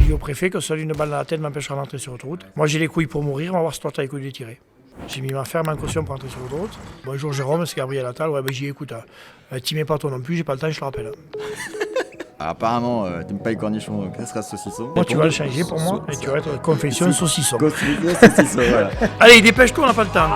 dit au préfet que seule une balle dans la tête m'empêchera d'entrer sur l'autoroute. Moi j'ai les couilles pour mourir, on va voir si toi t'as les couilles de les tirer. J'ai mis ma ferme en caution pour entrer sur l'autoroute. Bonjour Jérôme, c'est Gabriel Attal. Ouais, j'ai dit écoute, t'y mets pas toi non plus, j'ai pas le temps, je te le rappelle. Apparemment, t'aimes pas les cornichons, casserole saucisson. Moi tu vas le changer pour moi et tu vas être confession saucisson. Confession saucisson, voilà. Allez, dépêche-toi, on n'a pas le temps.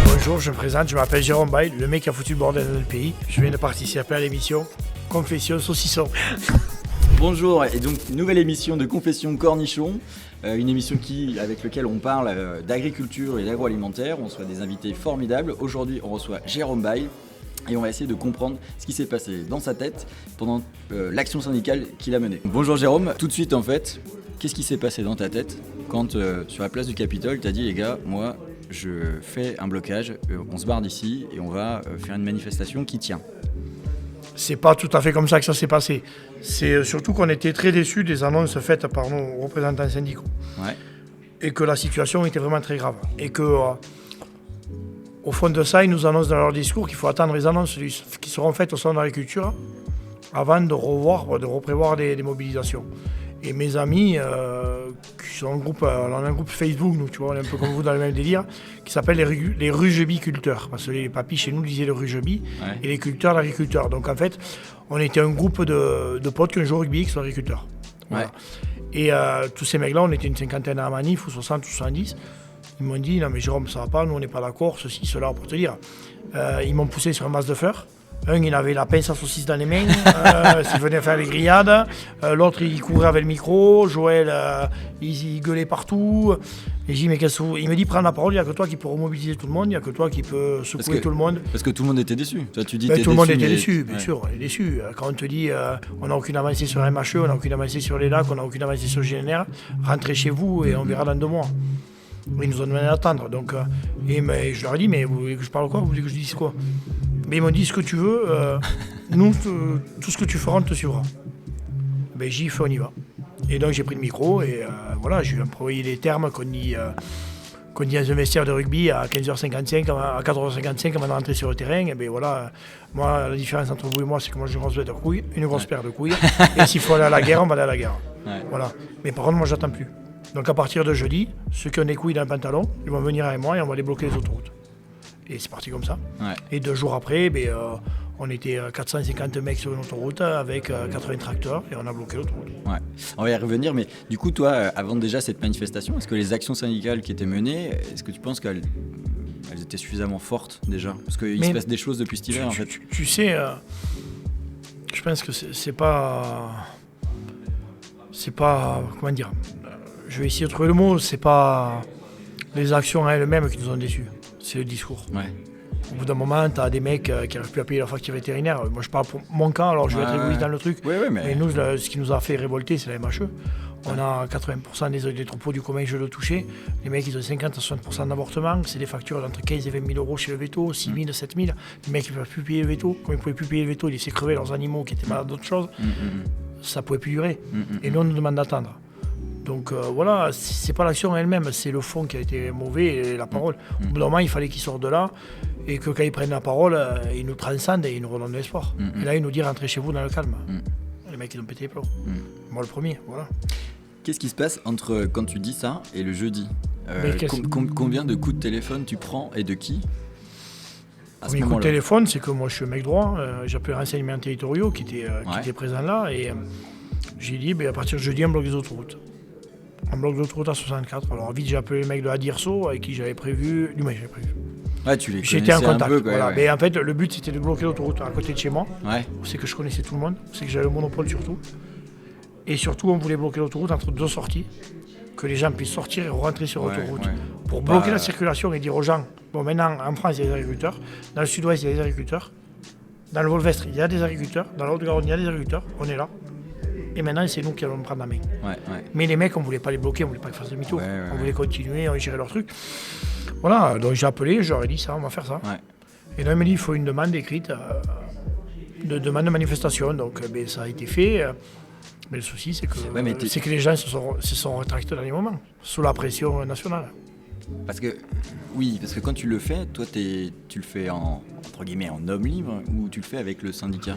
Bonjour, je me présente, je m'appelle Jérôme Bail, le mec qui a foutu le bordel dans le pays. Je viens de participer à l'émission Confession Saucisson. Bonjour, et donc nouvelle émission de Confession Cornichon, une émission avec laquelle on parle d'agriculture et d'agroalimentaire. On reçoit des invités formidables. Aujourd'hui, on reçoit Jérôme Bail et on va essayer de comprendre ce qui s'est passé dans sa tête pendant l'action syndicale qu'il a menée. Bonjour Jérôme, tout de suite en fait, qu'est-ce qui s'est passé dans ta tête quand sur la place du Capitole, tu as dit les gars, moi je fais un blocage, on se barre d'ici et on va faire une manifestation qui tient. C'est pas tout à fait comme ça que ça s'est passé. C'est surtout qu'on était très déçus des annonces faites par nos représentants syndicaux. Ouais. Et que la situation était vraiment très grave. Et que, au fond de ça, ils nous annoncent dans leur discours qu'il faut attendre les annonces qui seront faites au salon d'agriculture avant de reprévoir des mobilisations. Et mes amis, qui sont on a un groupe Facebook, nous, tu vois, on est un peu comme vous dans le même délire, qui s'appelle les rugbyculteurs. Parce que les papis chez nous disaient le rugby, ouais. Et les culteurs, l'agriculteur. Donc en fait, on était un groupe de potes qui ont joué au rugby, qui sont agriculteurs. Voilà. Ouais. Et tous ces mecs-là, on était une cinquantaine à manif, ou 60 ou 70. Ils m'ont dit, non mais Jérôme, ça va pas, nous on n'est pas d'accord, ceci, cela, pour te dire. Ils m'ont poussé sur un masse de fleurs. Un, il avait la pince à saucisse dans les mains, s'il venait faire les grillades. L'autre, il courait avec le micro. Joël, il gueulait partout. Et j'ai dit, mais qu'est-ce que... Il me dit, prends la parole, il n'y a que toi qui peux remobiliser tout le monde, il n'y a que toi qui peux secouer tout le monde. Parce que tout le monde était déçu. Toi, tu dis tout le monde était déçu, bien sûr, on est déçu. Quand on te dit, on n'a aucune avancée sur MHE, on n'a aucune avancée sur les lacs, on n'a aucune avancée sur le GNR, rentrez chez vous et on verra dans 2 mois. Ils nous ont demandé d'attendre. Donc, mais je leur ai dit, mais vous voulez que je parle quoi? Vous voulez que je dise quoi? Mais ils m'ont dit ce que tu veux, nous, tout ce que tu feras, on te suivra. Ben, j'y fais, on y va. Et donc j'ai pris le micro et voilà, j'ai employé les termes qu'on dit dans un vestiaire de rugby à 15h55, à 14h55 avant de rentrer sur le terrain. Et ben voilà, moi, la différence entre vous et moi, c'est que moi j'ai une grosse paire de couilles. Et s'il faut aller à la guerre, on va aller à la guerre. Ouais. Voilà. Mais par contre, moi, j'attends plus. Donc à partir de jeudi, ceux qui ont des couilles dans le pantalon, ils vont venir avec moi et on va les bloquer les autoroutes. Et c'est parti comme ça. Ouais. Et 2 jours après, on était 450 mecs sur une autoroute avec 80 tracteurs et on a bloqué l'autoroute. Ouais. On va y revenir, mais du coup, toi, avant déjà cette manifestation, est-ce que les actions syndicales qui étaient menées, est-ce que tu penses qu'elles étaient suffisamment fortes déjà? Parce qu'il se passe des choses depuis cet hiver, en fait. Tu sais, je pense que c'est pas... Comment dire? Je vais essayer de trouver le mot. C'est pas les actions elles-mêmes qui nous ont déçus. C'est le discours. Ouais. Au bout d'un moment, tu as des mecs qui n'arrivent plus à payer leur facture vétérinaire. Moi, je parle pour mon cas, alors je vais être égoïste dans le truc. Ouais, mais nous, ce qui nous a fait révolter, c'est la MHE. On a 80% des troupeaux du commun je le touché. Les mecs, ils ont 50 à 60% d'avortement. C'est des factures d'entre 15 et 20 000 euros chez le veto, 6 000, 7 000. Les mecs, ils ne peuvent plus payer le veto. Comme ils ne pouvaient plus payer le veto, ils laissaient crever leurs animaux qui étaient malades d'autres choses. Ça ne pouvait plus durer. Et nous, on nous demande d'attendre. Donc voilà, c'est pas l'action elle-même, c'est le fond qui a été mauvais et la parole. Au bout d'un moment, il fallait qu'ils sortent de là et que quand ils prennent la parole, ils nous transcendent et ils nous redonnent de l'espoir. Et là, ils nous disent rentrez chez vous dans le calme. Les mecs, ils ont pété les plombs. Moi, le premier, voilà. Qu'est-ce qui se passe entre quand tu dis ça et le jeudi? Combien de coups de téléphone tu prends et de qui? Les coups de téléphone, c'est que moi, je suis un mec droit. J'ai appelé les renseignements territoriaux qui étaient présents là et j'ai dit à partir de jeudi, on bloque les autoroutes. Un bloc d'autoroute à 64. Alors vite, j'ai appelé les mecs de la DIRSO avec qui j'avais prévu. Ouais, tu les connaissais j'étais en contact. Un peu, quoi, voilà. Ouais. Mais en fait, le but c'était de bloquer l'autoroute à côté de chez moi. Ouais. C'est que je connaissais tout le monde. C'est que j'avais le monopole surtout. Et surtout, on voulait bloquer l'autoroute entre 2 sorties. Que les gens puissent sortir et rentrer sur l'autoroute. Ouais. Pour bloquer la circulation et dire aux gens, bon maintenant en France il y a des agriculteurs. Dans le sud-ouest il y a des agriculteurs. Dans le Volvestre il y a des agriculteurs. Dans la Haute-Garonne il y a des agriculteurs. On est là. Et maintenant, c'est nous qui allons prendre la main. Ouais. Mais les mecs, on ne voulait pas les bloquer, on ne voulait pas qu'ils fassent demi-tour. On voulait continuer, on gérait leur truc. Voilà, donc j'ai appelé, je leur ai dit ça, on va faire ça. Ouais. Et là, il m'a dit, il faut une demande écrite, de demande de manifestation. Donc ça a été fait. Mais le souci, c'est que les gens se sont rétractés dans les moments, sous la pression nationale. Parce que quand tu le fais, toi, tu le fais entre guillemets en homme libre ou tu le fais avec le syndicat?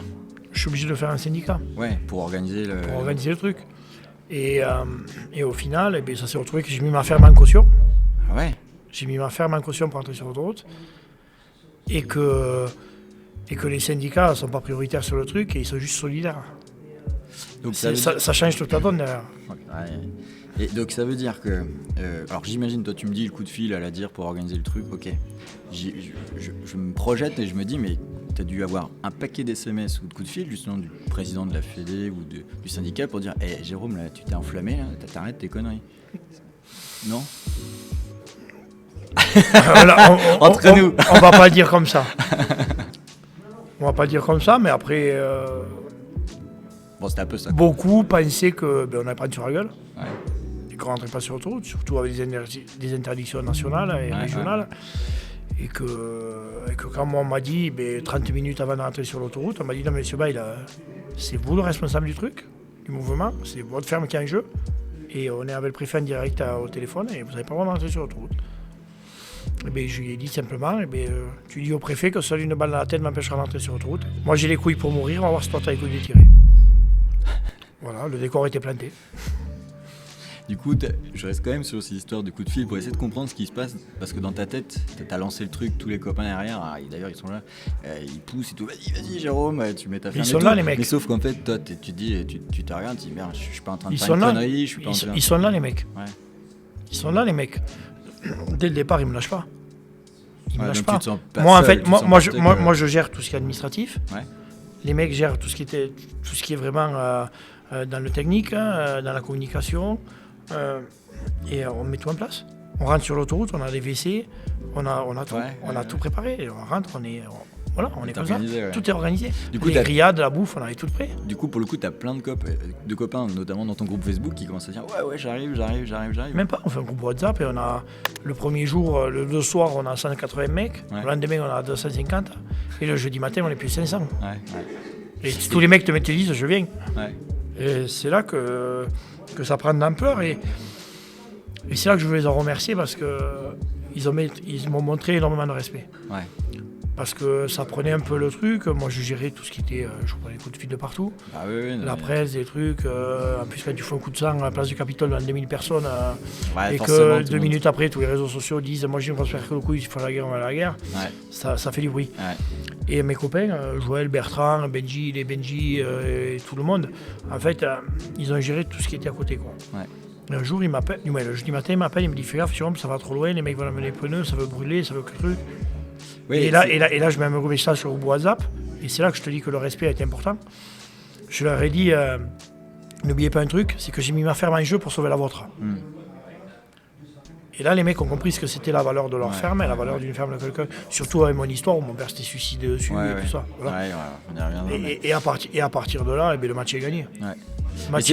Je suis obligé de faire un syndicat Ouais, pour organiser le truc. Et au final, eh bien, ça s'est retrouvé que j'ai mis ma ferme en caution. Ah ouais. J'ai mis ma ferme en caution pour entrer sur l'autoroute. Et que les syndicats ne sont pas prioritaires sur le truc et ils sont juste solidaires. Donc ça change toute la donne derrière. Ouais. Et donc ça veut dire que... alors j'imagine, toi tu me dis le coup de fil à la dire pour organiser le truc, ok. Je me projette et je me dis, mais tu as dû avoir un paquet d'SMS ou de coups de fil justement du président de la Fédé ou du syndicat pour dire, hé Jérôme, là, tu t'es enflammé, là, t'arrêtes tes conneries. Non? Entre nous. On va pas le dire comme ça. On va pas le dire comme ça, mais après... Bon, c'était un peu ça. Beaucoup pensaient qu'on allait prendre sur la gueule. Ouais. Et qu'on rentrait pas sur l'autoroute, surtout avec des interdictions nationales et régionales. Ouais. Et que quand on m'a dit, 30 minutes avant de rentrer sur l'autoroute, on m'a dit, non mais monsieur Bail, c'est vous le responsable du truc, du mouvement, c'est votre ferme qui est en jeu. Et on est avec le préfet en direct au téléphone et vous n'avez pas le droit de rentrer sur l'autoroute. Et je lui ai dit simplement, tu dis au préfet que seule une balle dans la tête m'empêchera d'entrer sur l'autoroute. Moi j'ai les couilles pour mourir, on va voir si toi t'as les couilles de tirer. Voilà, le décor était planté. Du coup, je reste quand même sur cette histoire du coup de fil pour essayer de comprendre ce qui se passe. Parce que dans ta tête, t'as lancé le truc, tous les copains derrière, d'ailleurs ils sont là, ils poussent et tout, vas-y Jérôme, tu mets ta ferme. Ils sont là les mecs. Mais sauf qu'en fait, toi, tu te regardes, tu dis merde, je suis pas en train de faire une connerie, je suis pas en train de... Ils sont là les mecs. Ouais. Ils sont là les mecs. Dès le départ, ils me lâchent pas. Ils me lâchent pas. Moi, en fait, moi je gère tout ce qui est administratif. Ouais. Les mecs gèrent tout ce qui est vraiment dans le technique, dans la communication, et on met tout en place. On rentre sur l'autoroute, on a des WC, on a tout préparé. Et on rentre, on est comme ça. Ouais. Tout est organisé. Du coup, les grillades, la bouffe, on avait tout prêt. Du coup, pour le coup, tu as plein de copains, notamment dans ton groupe Facebook, qui commencent à dire ouais, j'arrive. Même pas, on fait un groupe WhatsApp et on a le premier jour, le soir, on a 180 mecs. Ouais. Le lendemain, on a 250. Et le jeudi matin, on est plus 500. Ouais. Et tous les mecs te disent je viens. Ouais. Et c'est là que ça prend de l'ampleur. Et c'est là que je veux les en remercier parce qu'ils m'ont montré énormément de respect. Ouais. Parce que ça prenait un peu le truc. Moi, je gérais tout ce qui était... je prenais des coups de fil de partout. Ah oui, la presse, des trucs. En plus, quand tu fais un coup de sang à la place du Capitole dans 2000 personnes, ouais, et que 2 minutes après, tous les réseaux sociaux disent « Moi, je ne vais pas se faire que le coup, il faut la guerre, on va à la guerre ouais. », ça fait du bruit. Ouais. Et mes copains, Joël, Bertrand, Benji, et tout le monde, en fait, ils ont géré tout ce qui était à côté, quoi. Ouais. Un jour, il m'appelle, le jeudi matin, il m'appelle, il me dit « Fais gaffe, ça va trop loin, les mecs vont amener les pneus, ça veut brûler, ça veut que truc. » Oui, et là, je mets un gros message sur le WhatsApp, et c'est là que je te dis que le respect est important. Je leur ai dit, n'oubliez pas un truc, c'est que j'ai mis ma ferme en jeu pour sauver la vôtre. Mm. Et là, les mecs ont compris ce que c'était la valeur de leur ferme et la valeur d'une ferme de quelqu'un. Surtout avec mon histoire où mon père s'était suicidé dessus et tout ça. Voilà. On y reviendra. Et à partir de là, le match est gagné. Ouais. Le match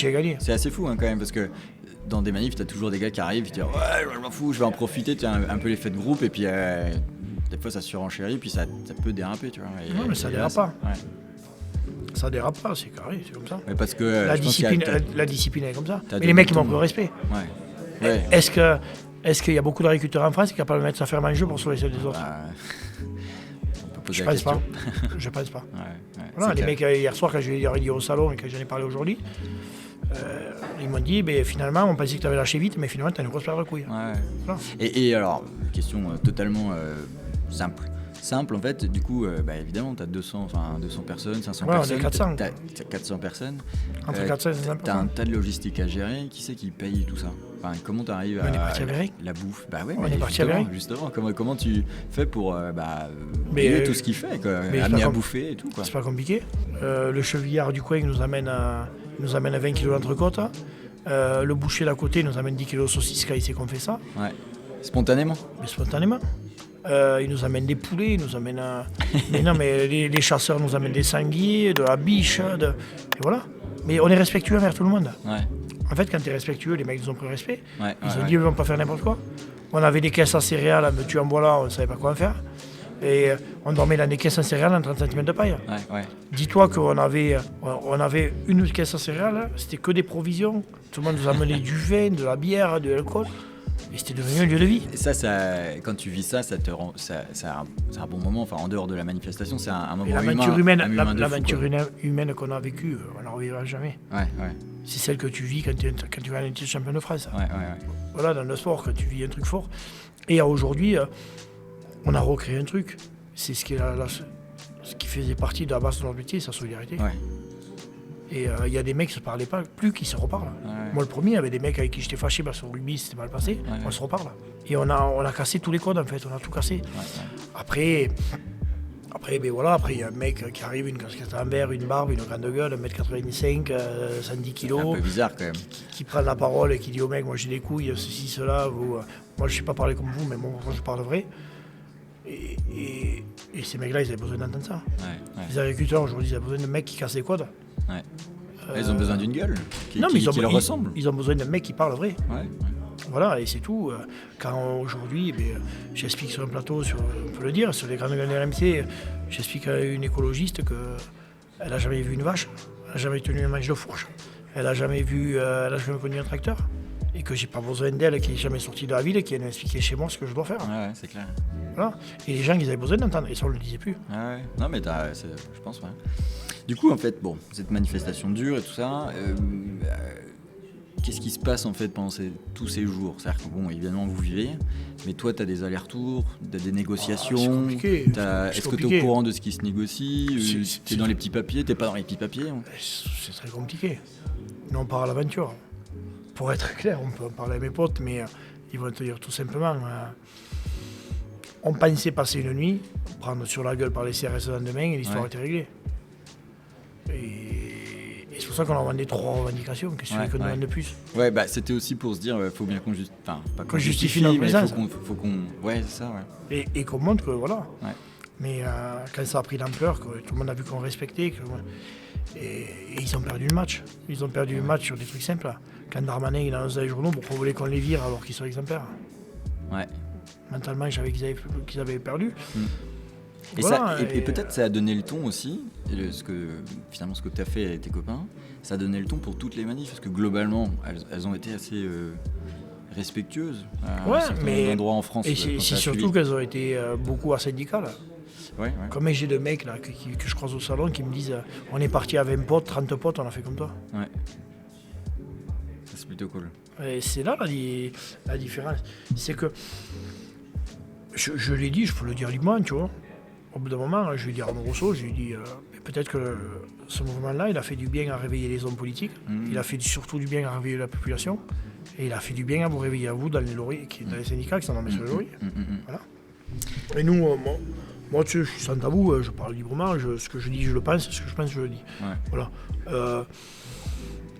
est gagné. C'est assez fou quand même, parce que dans des manifs, tu as toujours des gars qui arrivent, qui disent ouais, je m'en fous, je vais en profiter, tu as un peu l'effet de groupe, et puis des fois ça surenchérit, puis ça peut déraper, tu vois. Non, mais ça dérape pas. Ouais. Ça dérape pas, c'est carré, c'est comme ça. Mais parce que la discipline est comme ça. Mais les mecs, ils manquent de respect. Ouais. Est-ce qu'il y a beaucoup d'agriculteurs en France qui sont capables de mettre sa ferme en jeu pour sauver celle des autres? Je pense pas. Je pense pas. Voilà, les mecs, hier soir, quand je leur ai dit au salon et que j'en ai parlé aujourd'hui, ils m'ont dit, finalement, on pensait que tu avais lâché vite, mais finalement, tu as une grosse paire de couilles. Ouais. Voilà. Et alors, question totalement simple en fait, du coup, évidemment, tu as 200 personnes, 500 personnes. On est 400. T'as 400 personnes. Entre 400 et 500 personnes. Tu as un tas de logistique à gérer. Qui c'est qui paye tout ça? Enfin, comment tu arrives à la bouffe? On est parti avec. Justement, comment tu fais pour payer tout ce qu'il fait, quoi, amener à bouffer et tout, quoi. C'est pas compliqué. Le chevillard du coin nous amène à 20 kg d'entrecôte. Le boucher d'à côté nous amène 10 kg de saucisses quand il sait qu'on fait ça. Ouais. Spontanément? Mais spontanément. Ils nous amènent des poulets, ils nous amènent les chasseurs nous amènent des sangliers, de la biche, et voilà. Mais on est respectueux envers tout le monde. Ouais. En fait, quand tu es respectueux, les mecs nous ont pris respect. Ils ont dit, ils ne vont pas faire n'importe quoi. On avait des caisses à céréales, mais tu en bois là, on ne savait pas quoi en faire. Et on dormait dans des caisses à céréales en 30 cm de paille. Dis-toi qu'on avait une caisse à céréales, c'était que des provisions. Tout le monde nous amenait du vin, de la bière, de l'alcool. Et c'était devenu un lieu de vie. Et ça, quand tu vis ça, ça te rend, c'est un bon moment. Enfin, en dehors de la manifestation, c'est un moment L'aventure humain. L'aventure humaine qu'on a vécue, on n'en revivra jamais. Ouais. C'est celle que tu vis quand tu vas à un titre champion de France. Ouais. Voilà, dans le sport, quand tu vis un truc fort. Et aujourd'hui, on a recréé un truc. C'est ce qui faisait partie de la base de notre métier, sa solidarité. Ouais. Et il y a des mecs qui ne se parlaient pas, plus qui se reparlent. Ouais. Moi, le premier, il y avait des mecs avec qui j'étais fâché parce que au rugby, c'était mal passé. Ouais. On se reparle. Et on a cassé tous les codes, en fait. On a tout cassé. Ouais. Après, il y a un mec qui arrive, une casquette en verre, une barbe, une grande gueule, 1m85, 110 kilos. C'est un peu bizarre quand même. Qui prend la parole et qui dit au mec, moi j'ai des couilles, ceci, cela. Moi, je ne sais pas parler comme vous, mais moi, je parle vrai. Et ces mecs-là, ils avaient besoin d'entendre ça. Ouais. Les agriculteurs, aujourd'hui, ils ont besoin de mecs qui cassent les codes. Ouais. Ils ont besoin d'une gueule qui leur ressemble. Ils ont besoin d'un mec qui parle vrai. Ouais. Voilà, et c'est tout. Quand aujourd'hui, j'explique sur un plateau, on peut le dire, sur les grandes gueules RMC, j'explique à une écologiste qu'elle n'a jamais vu une vache, elle n'a jamais tenu un manche de fourche, elle n'a jamais conduit un tracteur, et que j'ai pas besoin d'elle, qui n'est jamais sortie de la ville, et qui vient m'expliquer chez moi ce que je dois faire. Ouais, c'est clair. Voilà. Et les gens, ils avaient besoin d'entendre, et ça, on ne le disait plus. Ouais. Non, mais je pense, ouais. Du coup, en fait, cette manifestation dure et tout ça, qu'est-ce qui se passe en fait pendant tous ces jours? C'est-à-dire que évidemment vous vivez, mais toi tu as des allers-retours, tu as des négociations. C'est compliqué. Est-ce que tu es au courant de ce qui se négocie? Tu es dans les petits papiers? Tu n'es pas dans les petits papiers? C'est très compliqué. Nous on part à l'aventure. Pour être clair, on peut en parler à mes potes, mais ils vont te dire tout simplement on pensait passer une nuit, prendre sur la gueule par les CRS le lendemain et l'histoire était réglée. Et c'est pour ça qu'on a demandé 3 revendications. Qu'est-ce que tu veux qu'on demande de plus? Ouais, c'était aussi pour se dire, faut bien qu'on justifie notre mais présence. faut qu'on. Ouais, c'est ça, ouais. Et qu'on montre que voilà. Ouais. Mais quand ça a pris l'ampleur, que tout le monde a vu qu'on respectait, et ils ont perdu le match. Ils ont perdu le match sur des trucs simples. Quand Darmanin il annonce dans les journaux, pourquoi vous voulez qu'on les vire alors qu'ils sont exemplaires? Ouais. Mentalement, je savais qu'ils avaient perdu. Et, voilà, et peut-être ça a donné le ton aussi, ce que tu as fait avec tes copains, ça a donné le ton pour toutes les manifs, parce que globalement, elles ont été assez respectueuses à certains endroits en France. Et c'est surtout qu'elles ont été beaucoup asyndicales. Ouais. Comme j'ai de mecs là, que je croise au salon qui me disent on est parti à 20 potes, 30 potes, on a fait comme toi. Ouais. Ça, c'est plutôt cool. Et c'est là la différence. C'est que, je l'ai dit, je peux le dire librement, tu vois. Au bout d'un moment, je lui ai dit à Arnaud Rousseau, je lui ai dit peut-être que ce mouvement-là, il a fait du bien à réveiller les hommes politiques, il a fait surtout du bien à réveiller la population, et il a fait du bien à vous réveiller à vous dans les syndicats qui sont dans sur les lauriers. Voilà. Et nous, moi, tu sais, je suis sans tabou, je parle librement, ce que je dis, je le pense, ce que je pense, je le dis. Ouais. Voilà.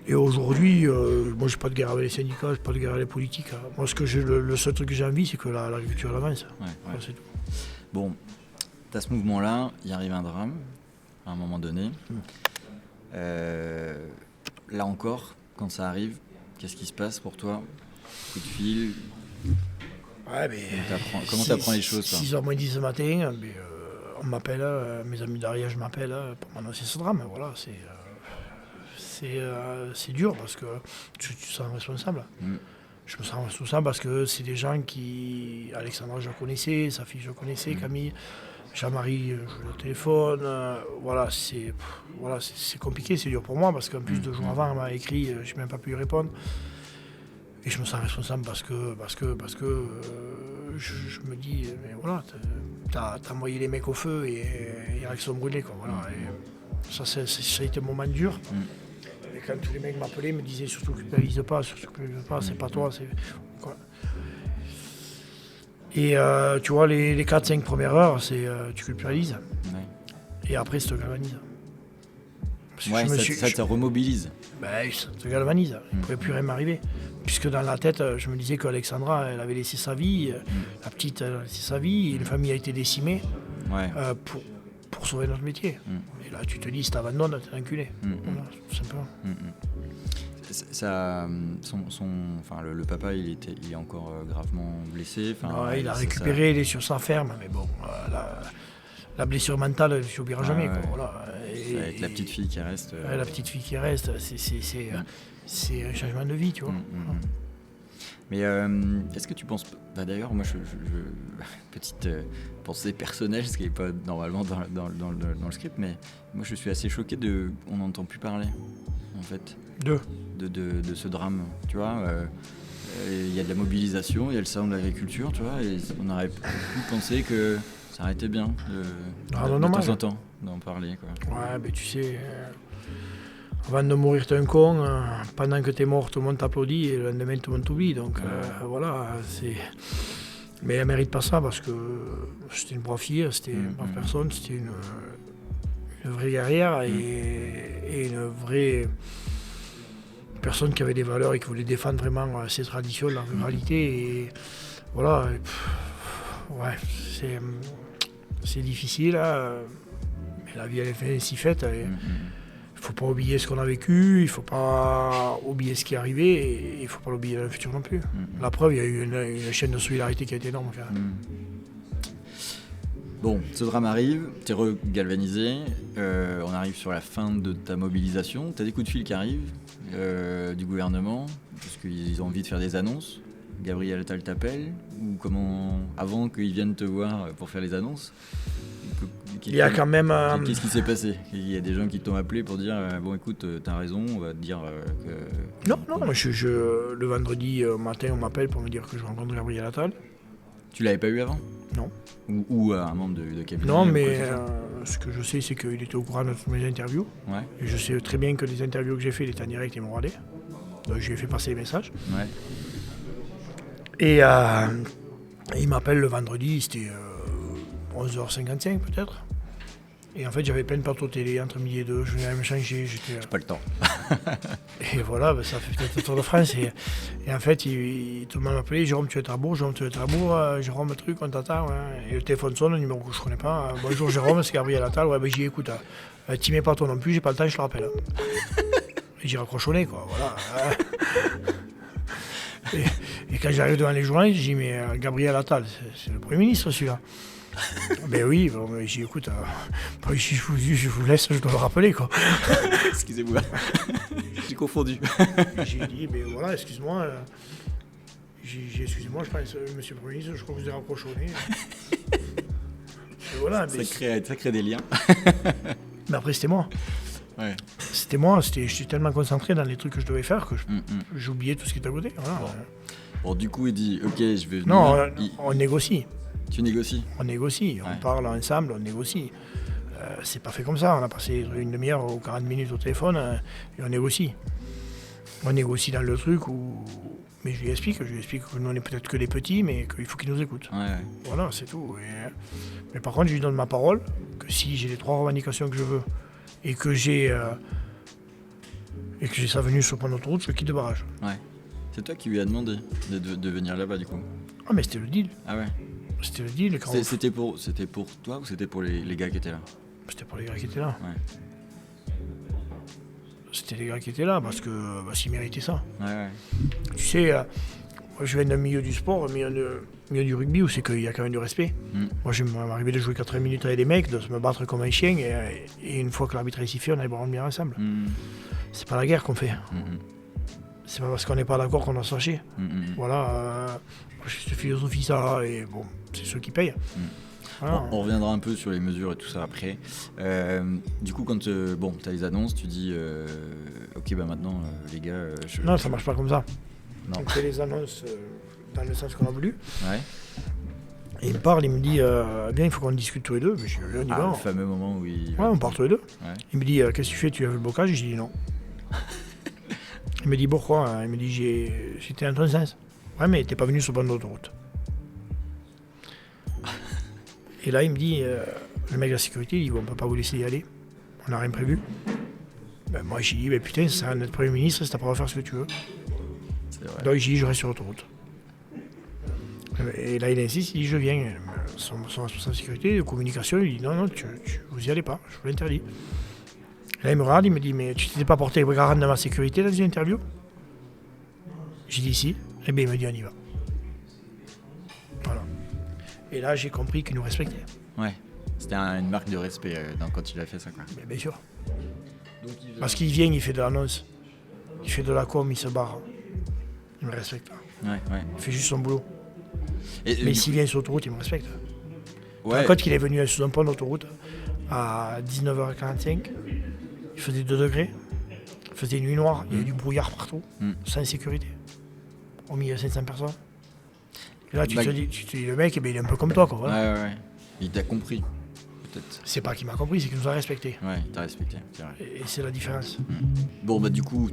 Et aujourd'hui, moi, j'ai pas de guerre avec les syndicats, j'ai pas de guerre avec les politiques. Moi, le seul truc que j'ai envie, c'est que l'agriculture avance. Ouais. Voilà, c'est tout. Bon. À ce mouvement-là, il arrive un drame, à un moment donné. Là encore, quand ça arrive, qu'est-ce qui se passe pour toi? Coup de fil? Ouais, mais comment t'apprends les choses, toi? 6h moins 10 ce matin, on m'appelle, mes amis d'Ariège m'appellent pour m'annoncer ce drame. Voilà, c'est dur parce que tu te sens responsable. Je me sens responsable parce que c'est des gens qui... Alexandra, je la connaissais, sa fille, je la connaissais, Camille... Jean-Marie, je l'ai au téléphone, c'est compliqué, c'est dur pour moi parce qu'en plus 2 jours avant, elle m'a écrit, je n'ai même pas pu lui répondre. Et je me sens responsable parce que je me dis, mais voilà, t'as envoyé les mecs au feu et il y en a qui sont brûlés, quoi. Voilà. Et ça a été un moment dur. Et quand tous les mecs m'appelaient, ils me disaient surtout culpabilise pas, c'est pas toi, c'est quoi. Et tu vois, les 4-5 premières heures, tu culpabilises. Ouais. Et après, ça te galvanise. Ouais, ça te remobilise. Ça te galvanise. Il ne pouvait plus rien m'arriver. Puisque dans la tête, je me disais qu'Alexandra, elle avait laissé sa vie, la petite, elle a laissé sa vie, et une famille a été décimée pour sauver notre métier. Et là, tu te dis, si t'abandonnes, t'es enculé. Voilà, tout simplement. Le papa, il est encore gravement blessé. Il a récupéré, il est sur sa ferme, mais bon, la blessure mentale, elle ne s'oubliera jamais. Quoi, voilà. Avec la petite fille qui reste. La petite fille qui reste, c'est un changement de vie, tu vois. Mais est-ce que tu penses... d'ailleurs, moi, petite pensée personnelle, ce qui n'est pas normalement dans le script, mais moi, je suis assez choqué on n'entend plus parler, en fait, de ce drame, tu vois. Il y a de la mobilisation, il y a le salon de l'agriculture, tu vois, et on aurait pu penser que ça aurait été bien de temps en temps d'en parler, quoi. Ouais, mais tu sais... Avant de mourir, t'es un con. Pendant que t'es mort, tout le monde t'applaudit et le lendemain, tout le monde t'oublie. Donc voilà, c'est. Mais elle mérite pas ça parce que c'était une brave fille, c'était une brave personne, c'était une vraie guerrière et une vraie personne qui avait des valeurs et qui voulait défendre vraiment ses traditions, la ruralité. Et voilà, ouais, c'est difficile, hein, mais la vie elle est ainsi faite. Il ne faut pas oublier ce qu'on a vécu, il ne faut pas oublier ce qui est arrivé et il ne faut pas l'oublier dans le futur non plus. La preuve, il y a eu une chaîne de solidarité qui a été énorme. Bon, ce drame arrive, tu es regalvanisé, on arrive sur la fin de ta mobilisation, tu as des coups de fil qui arrivent du gouvernement, parce qu'ils ont envie de faire des annonces. Gabriel Attal t'appelle, ou comment, avant qu'ils viennent te voir pour faire les annonces? Il y a quand même... Qu'est-ce qui s'est passé? Il y a des gens qui t'ont appelé pour dire bon écoute, t'as raison, on va te dire que... Non, le vendredi matin on m'appelle pour me dire que je rencontre Gabriel Attal. Tu l'avais pas eu avant? Non. Ou un membre de cabinet? Non, mais ce que je sais c'est qu'il était au courant de toutes mes interviews. Ouais. Et je sais très bien que les interviews que j'ai fait, il était en direct et m'ont regardé. Donc je lui ai fait passer les messages. Ouais. Et il m'appelle le vendredi, c'était 11h55 peut-être. Et en fait, j'avais plein de plateaux télé entre midi et 2, je venais à me changer. J'ai pas le temps. Et voilà, ça fait peut-être le Tour de France. Et en fait, tout le monde m'appelait, Jérôme, tu es à Bourg, Jérôme, truc, on t'attend. Ouais. Et le téléphone sonne, un numéro que je ne connais pas. Bonjour Jérôme, c'est Gabriel Attal. Ouais, j'y écoute. Tu m'es pas toi non plus, j'ai pas le temps, je te rappelle. Et j'ai raccroché au nez, quoi. Voilà. Et quand j'arrive devant les journalistes, je dis, mais Gabriel Attal, c'est le Premier ministre celui-là. Ben oui, j'y écoute. Je vous laisse, je dois le rappeler, quoi. Excusez-moi, j'ai confondu. J'ai dit, mais voilà, excuse-moi. Excusez-moi, je pense, monsieur le Premier ministre, je crois que vous avez raccroché au nez. Et voilà, ça crée des liens. Mais après, c'était moi. Ouais. C'était moi, j'étais tellement concentré dans les trucs que je devais faire que j'oubliais tout ce qui était à côté. Voilà. Bon, du coup, il dit, ok, je vais venir. Non, on négocie. Tu négocies? On négocie, on parle ensemble, on négocie. C'est pas fait comme ça, on a passé une demi-heure ou 40 minutes au téléphone et on négocie. On négocie dans le truc mais je lui explique que nous on est peut-être que les petits, mais qu'il faut qu'ils nous écoutent. Ouais. Voilà, c'est tout. Mais par contre, je lui donne ma parole que si j'ai les 3 revendications que je veux et que j'ai sa venue sur mon autoroute, je quitte le barrage. Ouais. C'est toi qui lui as demandé de venir là-bas du coup? Ah mais c'était le deal. Ah ouais. C'était le deal. C'était pour toi ou c'était pour les gars qui étaient là? C'était pour les gars qui étaient là. Ouais. C'était les gars qui étaient là parce qu'ils méritaient ça. Ouais. Tu sais, moi je viens d'un milieu du sport, milieu du rugby où c'est qu'il y a quand même du respect. Moi je m'arrivais de jouer 80 minutes avec des mecs, de se me battre comme un chien et une fois que l'arbitre est sifflé, on allait boire une bière ensemble. C'est pas la guerre qu'on fait. C'est pas parce qu'on n'est pas d'accord qu'on doit se fâcher. Voilà, je philosophie ça et bon, c'est ceux qui payent. Voilà. On reviendra un peu sur les mesures et tout ça après. Du coup, quand tu as les annonces, tu dis ok, bah maintenant les gars. Non, ça marche pas comme ça. Non. On fait les annonces dans le sens qu'on a voulu. Ouais. Et il me parle, il me dit bien, il faut qu'on discute tous les deux. Mais je dis, on y va. Le fameux moment où il. Ouais, on part tous les deux. Ouais. Il me dit qu'est-ce que tu fais, tu as vu le blocage? Je dis non. Il me dit pourquoi? Il me dit j'étais en ton sens. Ouais, mais t'es pas venu sur le bord de l'autoroute. Et là, il me dit, le mec de la sécurité, il dit, on peut pas vous laisser y aller. On n'a rien prévu. Ben, moi, j'ai dit, putain, c'est notre Premier ministre, c'est t'as pas à faire ce que tu veux. C'est vrai. Donc, j'ai dit, je reste sur l'autoroute. Et là, il insiste, il dit, je viens. Son responsable de sécurité, de communication, il dit, non, vous y allez pas, je vous l'interdis. Là, il me regarde, il me dit, mais tu t'étais pas porté garant de ma sécurité dans une interview? J'ai dit, si. Et bien, il me dit, on y va. Voilà. Et là, j'ai compris qu'il nous respectait. Ouais, c'était une marque de respect quand il a fait ça, quoi. Mais bien sûr. Parce qu'il vient, il fait de l'annonce, il fait de la com, il se barre. Il me respecte pas. Ouais. Il fait juste son boulot. Et, Mais s'il vient sur l'autoroute, il me respecte. ouais. Quand il est venu sous un pont d'autoroute à 19h45, il faisait 2 degrés, il faisait nuit noire, il y avait du brouillard partout, sans sécurité, au milieu de 500 personnes. Et là, tu te dis, le mec, il est un peu comme toi, quoi. Voilà. Ouais. Il t'a compris, peut-être. C'est pas qu'il m'a compris, c'est qu'il nous a respectés. Ouais, il t'a respecté, c'est vrai. Et c'est la différence. Bon, bah du coup,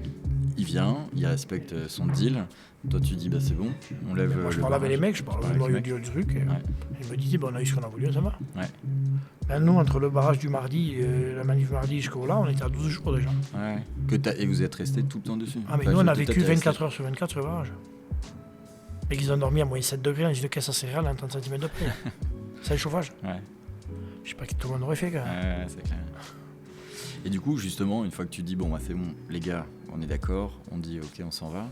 il vient, il respecte son deal. Toi, tu dis, bah c'est bon, on lève. Moi, je le parle avec barrage. les mecs, je parle avec le noyau du truc. Et ils me disaient, on a eu ce qu'on a voulu, ça va. Ouais. Ben, nous, entre le barrage du mardi, la manif mardi jusqu'au là, on était à 12 jours déjà. Ouais. Et vous êtes resté tout le temps dessus? Ah, mais nous, on a vécu 24 heures sur 24 sur le barrage. Et qu'ils ont dormi à moins 7 degrés dans une caisse à céréales à 30 cm de près. C'est le chauffage. Ouais. Je sais pas qui tout le monde aurait fait, quand même. Ouais, c'est clair. Et du coup, justement, une fois que tu dis, bon, bah c'est bon, les gars, on est d'accord, on dit, ok, on s'en va.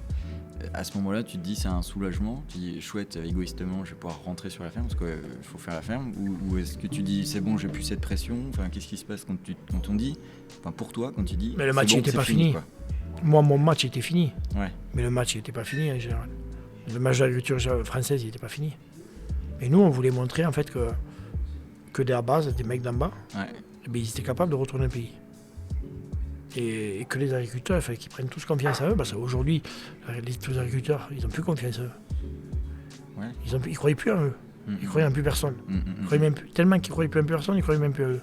À ce moment-là, tu te dis, c'est un soulagement. Tu dis, chouette, égoïstement, je vais pouvoir rentrer sur la ferme parce qu'il faut faire la ferme. Ou est-ce que tu dis, c'est bon, j'ai plus cette pression? Enfin, qu'est-ce qui se passe quand on dit, enfin, pour toi, quand tu dis. Mais le match n'était pas fini. Quoi. Moi, mon match était fini. Ouais. Mais le match n'était pas fini en général. Le match de l'agriculture française, il n'était pas fini. Et nous, on voulait montrer en fait que de la base, des mecs d'en bas, ils étaient capables de retourner le pays. Et que les agriculteurs, il fallait qu'ils prennent tous confiance en eux, parce qu'aujourd'hui, tous les agriculteurs, ils n'ont plus confiance en eux. Ouais. Ils ne croyaient plus en eux. Ils croyaient en plus personne. Ils croyaient même plus, tellement qu'ils ne croyaient plus en personne, ils ne croyaient même plus en eux.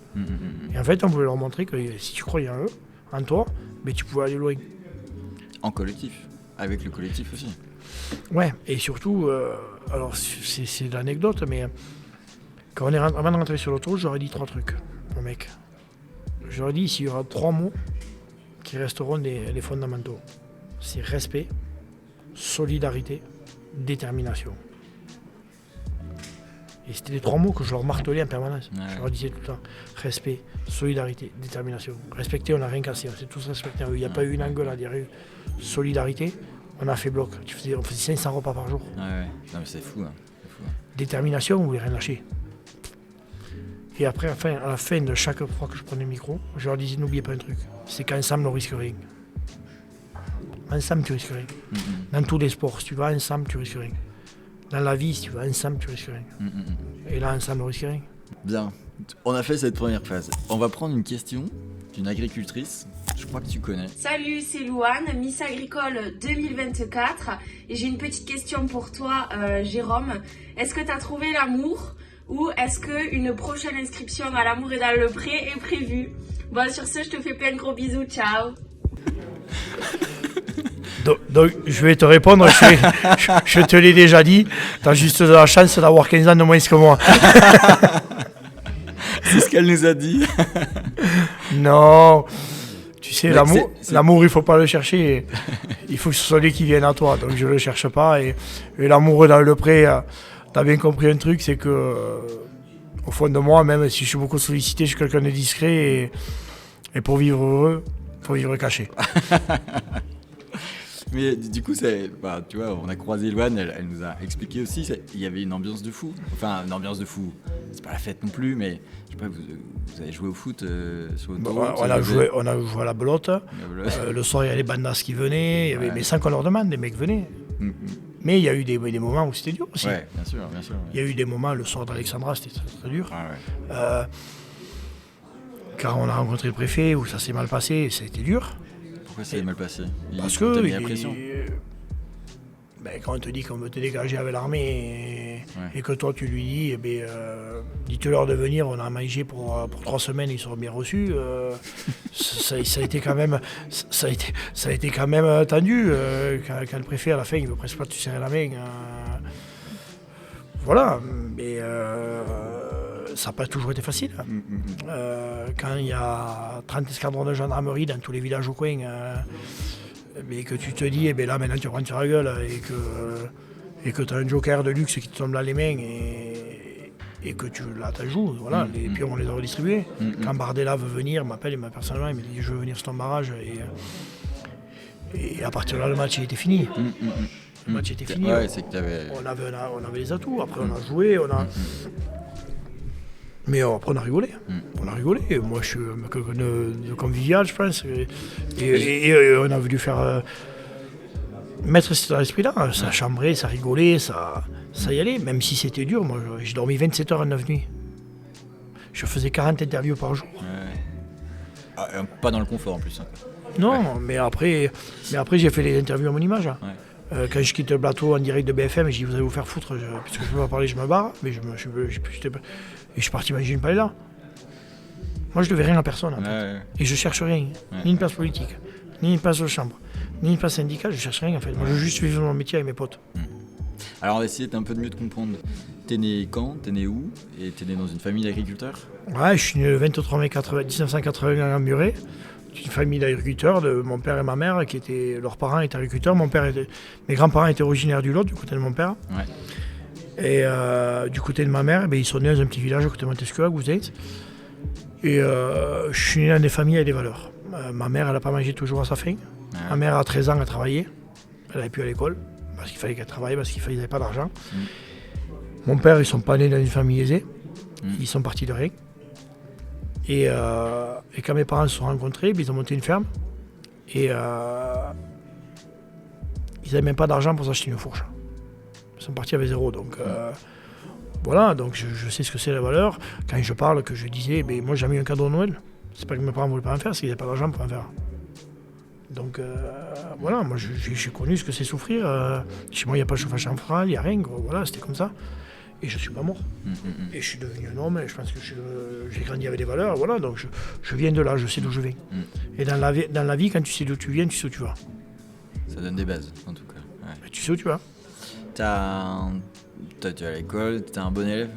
Et en fait, on voulait leur montrer que si tu croyais en eux, en toi, mais tu pouvais aller loin. En collectif, avec le collectif aussi. Ouais, et surtout, alors c'est de l'anecdote, mais quand avant de rentrer sur l'autoroute, j'aurais dit 3 trucs au mec. J'aurais dit, s'il y aura 3 mots qui resteront les fondamentaux, c'est respect, solidarité, détermination. Et c'était les 3 mots que je leur martelais en permanence. Ouais. Je leur disais tout le temps, respect, solidarité, détermination. Respecter, on n'a rien cassé, on s'est tous respectés. Il n'y a pas eu une engueulade, il y a eu solidarité, on a fait bloc. On faisait 500 repas par jour. Ouais. Non mais c'est fou, hein. Détermination, on ne voulait rien lâcher. Et après, à la fin de chaque fois que je prenais le micro, je leur disais, n'oubliez pas un truc, c'est qu'ensemble, on risque rien. Ensemble, tu risques rien. Dans tous les sports, si tu vas ensemble, tu risques rien. Dans la vie, si tu vas ensemble, tu risques rien. Et là, ensemble, on risque rien. Bien, on a fait cette première phase. On va prendre une question d'une agricultrice, je crois que tu connais. Salut, c'est Louane, Miss Agricole 2024. Et j'ai une petite question pour toi, Jérôme. Est-ce que tu as trouvé l'amour ? Ou est-ce qu'une prochaine inscription à l'amour et dans le pré est prévue? Bon, sur ce, je te fais plein de gros bisous. Ciao. Donc, je vais te répondre. Je te l'ai déjà dit. Tu as juste de la chance d'avoir 15 ans de moins que moi. C'est ce qu'elle nous a dit. Non. Tu sais, l'amour, il ne faut pas le chercher. Il faut que ce soit lui qui vienne à toi. Donc, je ne le cherche pas. Et l'amour dans le pré... T'as bien compris un truc, c'est que au fond de moi, même si je suis beaucoup sollicité, je suis quelqu'un de discret et pour vivre heureux, il faut vivre caché. Mais du coup, tu vois, on a croisé Louane, elle nous a expliqué aussi, il y avait une ambiance de fou. Enfin, une ambiance de fou, c'est pas la fête non plus, mais je sais pas, vous avez joué au foot sur l'autoroute? On a joué à la belote. Le soir, il y avait les bandas qui venaient, mais sans qu'on leur demande, les mecs venaient. Mais il y a eu des moments où c'était dur aussi. Ouais, bien sûr. Il y a eu des moments, le soir d'Alexandra, c'était très, très dur. Ah ouais. Quand on a rencontré le préfet, où ça s'est mal passé, ça a été dur. Pourquoi ça s'est mal passé? Parce que mis la pression. Quand on te dit qu'on veut te dégager avec l'armée et que toi tu lui dis, dites-leur de venir, on a mangé pour 3 semaines, ils seront bien reçus. Ça a été quand même, tendu. Quand le préfet à la fin, il veut presque pas te serrer la main. Voilà, mais ça n'a pas toujours été facile. Quand il y a 30 escadrons de gendarmerie dans tous les villages au coin, mais que tu te dis, là maintenant tu prends sur la gueule et que tu as un joker de luxe qui te tombe dans les mains et que tu joues, voilà, les pions on les a redistribués. Quand Bardella veut venir, il m'appelle personnellement, il me dit je veux venir sur ton barrage et à partir de là le match était fini. Le match était fini. Ouais, c'est que on avait les atouts, après on a joué, mais après on a rigolé. Moi je suis quelqu'un de convivial, je pense. Et on a voulu faire mettre cet état d'esprit-là, ça chambrait, ça rigolait, ça y allait, même si c'était dur. Moi, j'ai dormi 27 heures en 9 nuits. Je faisais 40 interviews par jour. Pas dans le confort en plus. Hein. Non, mais après j'ai fait les interviews à mon image. Quand je quitte le plateau en direct de BFM, j'ai dit vous allez vous faire foutre, puisque je ne peux pas parler, je me barre. Mais je suis parti manger une paella là. Moi je devais rien à personne en fait. Et je cherche rien, ni une place politique, ni une place de chambre, ni une place syndicale, je cherche rien en fait. Moi je veux juste vivre mon métier avec mes potes. Alors on va essayer un peu de mieux te comprendre. T'es né quand? T'es né où? Et t'es né dans une famille d'agriculteurs? Ouais, je suis né le 23 mai 1981 à Muret. Une famille d'agriculteurs, de mon père et ma mère, leurs parents étaient agriculteurs. Mes grands-parents étaient originaires du Lot, du côté de mon père. Et du côté de ma mère, ils sont nés dans un petit village à côté de Montesquieu, à Gouzens. Et je suis né dans des familles avec des valeurs. Ma mère, elle n'a pas mangé toujours à sa faim. Ma mère, à 13 ans, a travaillé. Elle n'allait plus à l'école, parce qu'il fallait qu'elle travaille, parce qu'il n'avait pas d'argent. Mon père, ils ne sont pas nés dans une famille aisée. Ils sont partis de rien. Et quand mes parents se sont rencontrés, ils ont monté une ferme. Et ils n'avaient même pas d'argent pour s'acheter une fourche. Ils sont partis avec 0. Donc voilà, donc je sais ce que c'est la valeur. Quand je parle, que je disais, moi j'ai jamais eu un cadeau de Noël. C'est pas que mes parents ne voulaient pas en faire, c'est qu'ils n'avaient pas d'argent pour en faire. Donc voilà, moi j'ai connu ce que c'est souffrir. Chez moi, il n'y a pas de chauffage central, il n'y a rien. Voilà, c'était comme ça. Et je ne suis pas mort. Et je suis devenu un homme, et je pense que j'ai grandi avec des valeurs. Voilà, donc je viens de là, je sais d'où je viens. Et dans la vie, quand tu sais d'où tu viens, tu sais où tu vas. Ça donne des bases, en tout cas. Mais tu sais où tu vas. Tu es à l'école, tu es un bon élève,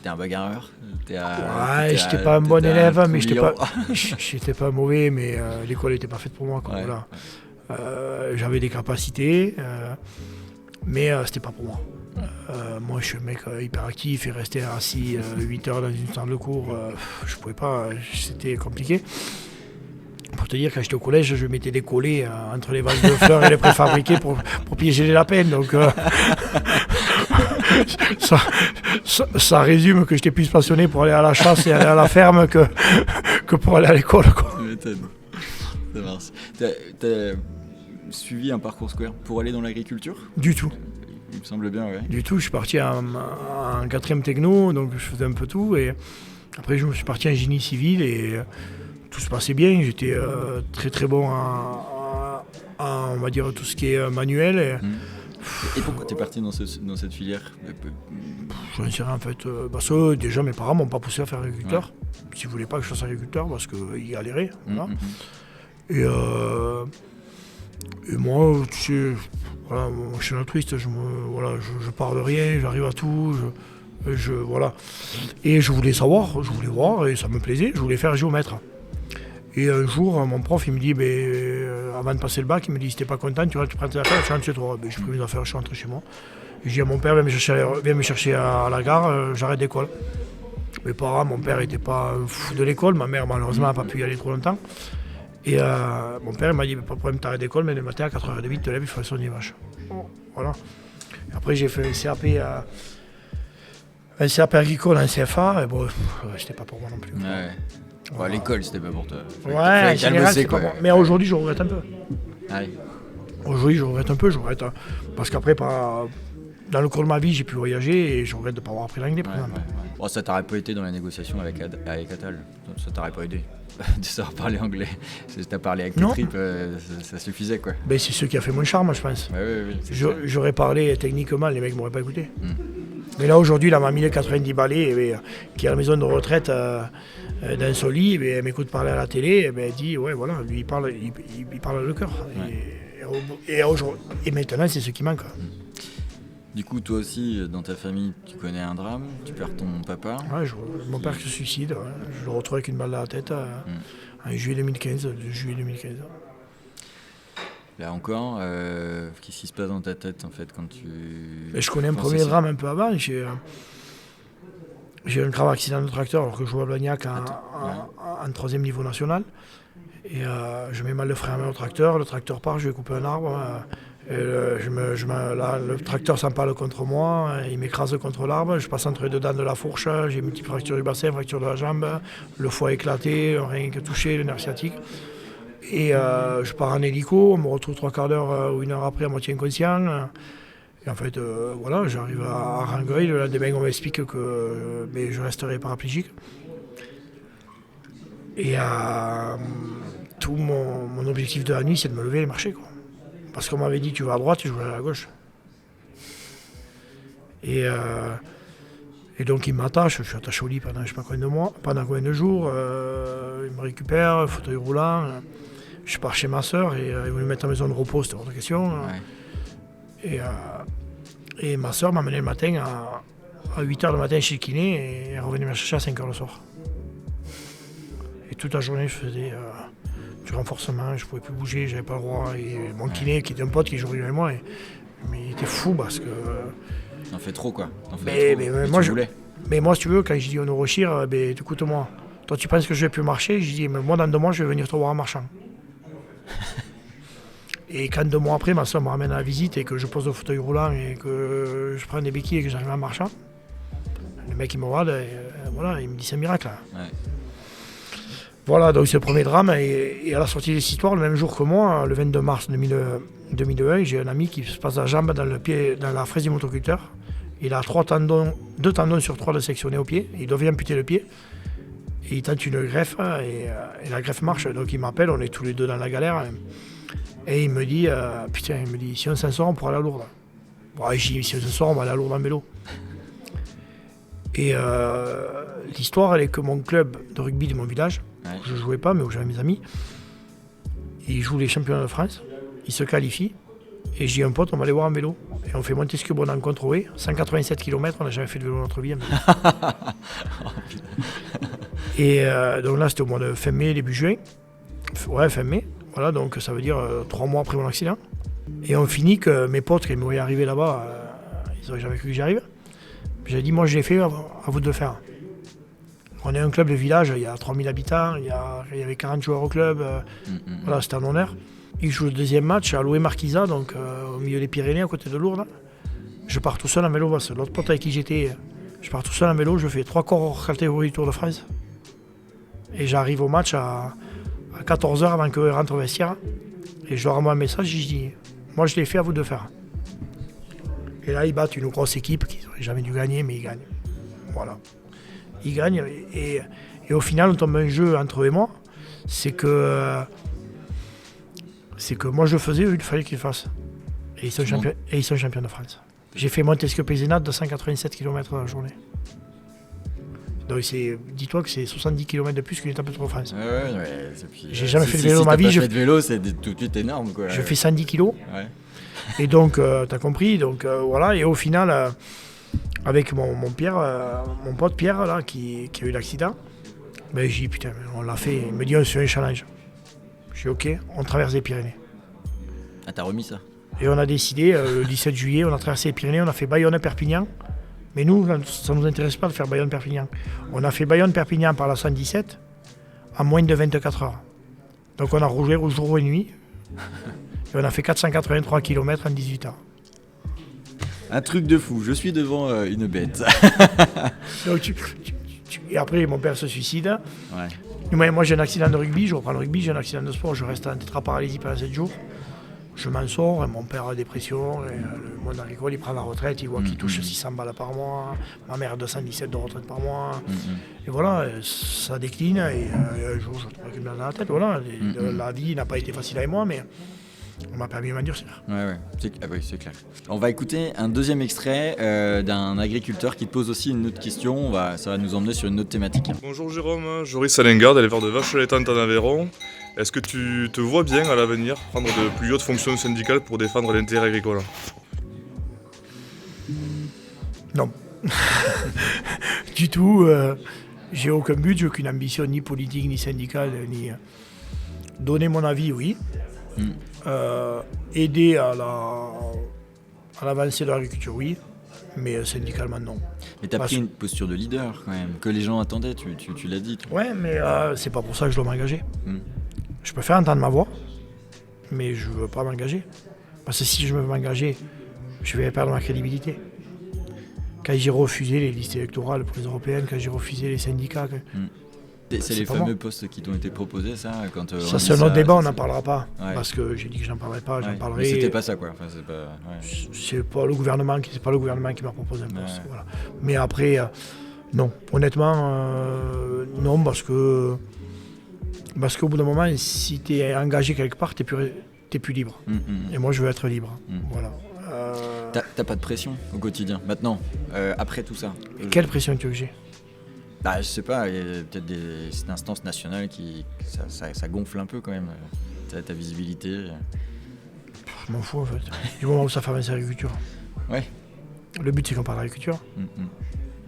tu es un bagarreur. J'étais pas un bon élève, mais j'étais pas mauvais, mais l'école n'était pas faite pour moi. Voilà. J'avais des capacités, mais c'était pas pour moi. Moi, je suis un mec hyper actif et rester assis 8 heures dans une salle de cours, je pouvais pas, c'était compliqué. Pour te dire, quand j'étais au collège, je mettais des collets entre les vases de fleurs et les préfabriqués pour piéger les lapins. Donc, ça résume que j'étais plus passionné pour aller à la chasse et aller à la ferme que pour aller à l'école. Tu m'étonnes. Ça marche. T'as suivi un parcours scolaire pour aller dans l'agriculture? Du tout. Il me semble bien, oui. Du tout, je suis parti en 4e techno, donc je faisais un peu tout. Et après, je suis parti en génie civil et tout se passait bien. J'étais très très bon en on va dire, tout ce qui est manuel. Et pourquoi tu es parti dans cette filière? Je ne sais rien en fait. Parce que déjà, mes parents ne m'ont pas poussé à faire agriculteur. Ils ne voulaient pas que je fasse agriculteur parce qu'ils galéraient. Voilà. Et moi, tu sais, voilà, je suis un altruiste, je pars de rien, j'arrive à tout, voilà. Et je voulais savoir, je voulais voir, et ça me plaisait, je voulais faire géomètre. Et un jour, mon prof, il me dit, avant de passer le bac, il me dit, si t'es pas content, tu prends tes affaires, tu rentres chez toi. J'ai pris mes affaires, je suis rentré chez moi. Et je dis à mon père, viens me chercher à la gare, j'arrête d'école. Mes parents, mon père n'était pas fou de l'école, ma mère, malheureusement, n'a pas pu y aller trop longtemps. Et mon père m'a dit, pas de problème, t'arrêtes d'école, mais le matin à 4h30, tu te lèves, il faut sonner les vaches. Voilà. Et après, j'ai fait un CAP agricole en CFA, et bon, c'était pas pour moi non plus. Ouais. Voilà. L'école, c'était pas pour toi. Ouais, en général, c'est pas bon. Mais aujourd'hui, je regrette un peu. Ouais. Aujourd'hui, je regrette un peu, parce qu'après, dans le cours de ma vie, j'ai pu voyager, et je regrette de ne pas avoir appris l'anglais, par exemple. Bon, ça t'aurait pas été dans la négociation avec Attal. Ça t'aurait pas aidé de savoir parler anglais. Si t'as parlé avec tes tripes, ça suffisait, quoi. Ben, c'est ce qui a fait mon charme, je pense. Oui, j'aurais parlé techniquement, les mecs m'auraient pas écouté. Mais là, aujourd'hui, la mamie de 90 balais, qui est à la maison de retraite dans son lit, elle m'écoute parler à la télé, elle dit, ouais, voilà, lui, il parle le cœur. Ouais. Et maintenant, c'est ce qui manque. Du coup, toi aussi, dans ta famille, tu connais un drame, tu perds ton papa. Ouais, mon père se suicide, ouais. Je le retrouve avec une balle dans la tête en juillet 2015. Là encore, qu'est-ce qui se passe dans ta tête en fait quand tu... Je connais un premier drame un peu avant. J'ai eu un grave accident de tracteur alors que je jouais à Blagnac en 3e niveau national. Et je mets mal le frein à main au tracteur, le tracteur part, je vais couper un arbre. Le tracteur s'empale contre moi, il m'écrase contre l'arbre, je passe entre les deux dents de la fourche, j'ai une petite fracture du bassin, fracture de la jambe, le foie éclaté, rien que touché, le nerf sciatique. Et je pars en hélico, on me retrouve 3 quarts d'heure ou 1 heure après à moitié inconscient. Et en fait, voilà, j'arrive à Rangueil. Le lendemain, on m'explique que je resterai paraplégique. Et tout mon objectif de la nuit, c'est de me lever et marcher, quoi. Parce qu'on m'avait dit, tu vas à droite et je vais à la gauche. Et donc, il m'attache. Je suis attaché au lit pendant je ne sais pas combien de jours. Il me récupère, fauteuil roulant. Je pars chez ma soeur et ils voulaient me mettre en maison de repos, c'était hors de question. Ouais. Et ma soeur m'a amené le matin à 8h le matin chez le kiné et elle revenait me chercher à 5h le soir. Et toute la journée, je faisais du renforcement, je ne pouvais plus bouger, j'avais pas le droit. Et mon kiné, qui était un pote qui jouait avec moi, mais il était fou parce que. T'en fais trop, quoi. Mais moi, si tu veux, quand je dis au neurochir, écoute-moi, toi tu penses que je vais plus marcher, je dis, mais moi dans 2 mois, je vais venir te voir en marchant. Et quand 2 mois après, ma soeur me ramène à la visite et que je pose le fauteuil roulant et que je prends des béquilles et que j'arrive en marchant, le mec il me regarde et voilà, il me dit c'est un miracle. Ouais. Voilà, donc c'est le premier drame. Et à la sortie de cette histoire, le même jour que moi, le 22 mars 2001, j'ai un ami qui se passe la jambe dans le pied, dans la fraise du motoculteur. Il a 2 tendons sur 3 de sectionnés au pied. Il devait amputer le pied. Et il tente une greffe et la greffe marche. Donc il m'appelle, on est tous les deux dans la galère. Et il me dit, si on s'en sort, on pourra aller à Lourdes. Bon, je dis, si on s'en sort, on va aller à Lourdes en vélo. Et l'histoire, elle est que mon club de rugby de mon village, où je ne jouais pas, mais où j'avais mes amis, ils jouent les championnats de France, ils se qualifient. Et j'ai un pote, on va aller voir en vélo. Et on fait Montesquieu-Bonne en Contrôlé, 187 km, on n'a jamais fait de vélo dans notre vie. Et donc là, c'était au mois de fin mai, début juin. Ouais, fin mai. Voilà, donc ça veut dire 3 mois après mon accident. Et on finit que mes potes, quand ils m'auraient arrivé là-bas, ils n'auraient jamais cru que j'y arrive. J'ai dit, moi je l'ai fait, à vous de le faire. On est un club de village, il y a 3000 habitants, il y avait 40 joueurs au club. Voilà, c'était un honneur. Ils jouent le deuxième match à l'Oué Marquisa, donc au milieu des Pyrénées, à côté de Lourdes. Je pars tout seul en vélo, c'est l'autre pote avec qui j'étais. Je pars tout seul en vélo, je fais 3 corps hors catégorie Tour de France. Et j'arrive au match à 14h avant qu'eux rentrent au vestiaire. Et je leur envoie un message, je dis, moi je l'ai fait, à vous de le faire. Et là, ils battent une grosse équipe qui n'aurait jamais dû gagner, mais ils gagnent. Voilà. Ils gagnent. Et au final, on tombe un jeu entre eux et moi. C'est que moi je faisais, eux, il fallait qu'ils fassent. Et ils sont champions de France. J'ai fait Montesquieu-Pézenas de 187 km dans la journée. Donc dis-toi que c'est 70 km de plus qu'une étape de Tour de France. Ouais. J'ai jamais fait de vélo dans ma vie. Si t'as pas fait de vélo, c'est tout de suite énorme, quoi. Je fais 110 kilos. Ouais. Et donc, t'as compris. Donc voilà. Et au final, avec mon pote Pierre là, qui a eu l'accident, j'ai dit putain, on l'a fait. Il me dit on se fait un challenge. Je dis ok, on traverse les Pyrénées. Ah, t'as remis ça? Et on a décidé, le 17 juillet, on a traversé les Pyrénées, on a fait Bayonne-Perpignan. Mais nous, ça ne nous intéresse pas de faire Bayonne-Perpignan. On a fait Bayonne-Perpignan par la 117 en moins de 24 heures. Donc on a roulé jour et nuit. Et on a fait 483 km en 18 heures. Un truc de fou, je suis devant une bête. Donc, et après, mon père se suicide. Ouais. Moi, j'ai un accident de rugby, je reprends le rugby, j'ai un accident de sport, je reste en tétraparalysie pendant 7 jours. Je m'en sors, et mon père a dépression, et le monde agricole, il prend la retraite, il voit qu'il touche 600 balles par mois, ma mère 217 de retraite par mois. Et voilà, ça décline, et un jour, je trouve dans la tête, voilà. La vie n'a pas été facile avec moi, mais on m'a permis de m'endurcir. Ouais, c'est clair. On va écouter un deuxième extrait d'un agriculteur qui te pose aussi une autre question. Ça va nous emmener sur une autre thématique. Bonjour Jérôme, Joris Alengard, éleveur de vaches laitantes en Aveyron. Est-ce que tu te vois bien à l'avenir prendre de plus hautes fonctions syndicales pour défendre l'intérêt agricole? Non. Du tout. J'ai aucun but, j'ai aucune ambition ni politique, ni syndicale, ni donner mon avis, oui. Aider à l'avancée de l'agriculture, oui, mais syndicalement, non. Mais tu as pris une posture de leader, quand même, que les gens attendaient, tu l'as dit. Ouais, mais c'est pas pour ça que je dois m'engager. Je peux faire entendre ma voix, mais je veux pas m'engager. Parce que si je veux m'engager, je vais perdre ma crédibilité. Quand j'ai refusé les listes électorales pour les européennes, quand j'ai refusé les syndicats, C'est les fameux postes qui t'ont été proposés, ça quand ça, c'est un autre débat, on n'en parlera pas. Ouais. Parce que j'ai dit que j'en parlerai pas, j'en parlerai. Mais c'était pas ça, quoi. Enfin, c'est pas le gouvernement qui m'a proposé un poste. Voilà. Mais après, non. Honnêtement, non, parce qu'au bout d'un moment, si tu es engagé quelque part, tu n'es plus libre. Et moi, je veux être libre. Voilà. T'as pas de pression au quotidien, maintenant, après tout ça? Quelle pression tu veux que j'ai? Je sais pas, il y a peut-être des instances nationales qui ça gonfle un peu quand même, ta visibilité. Je m'en fous en fait, du moment où ça fait avancer l'agriculture. Ouais. Le but c'est qu'on parle d'agriculture.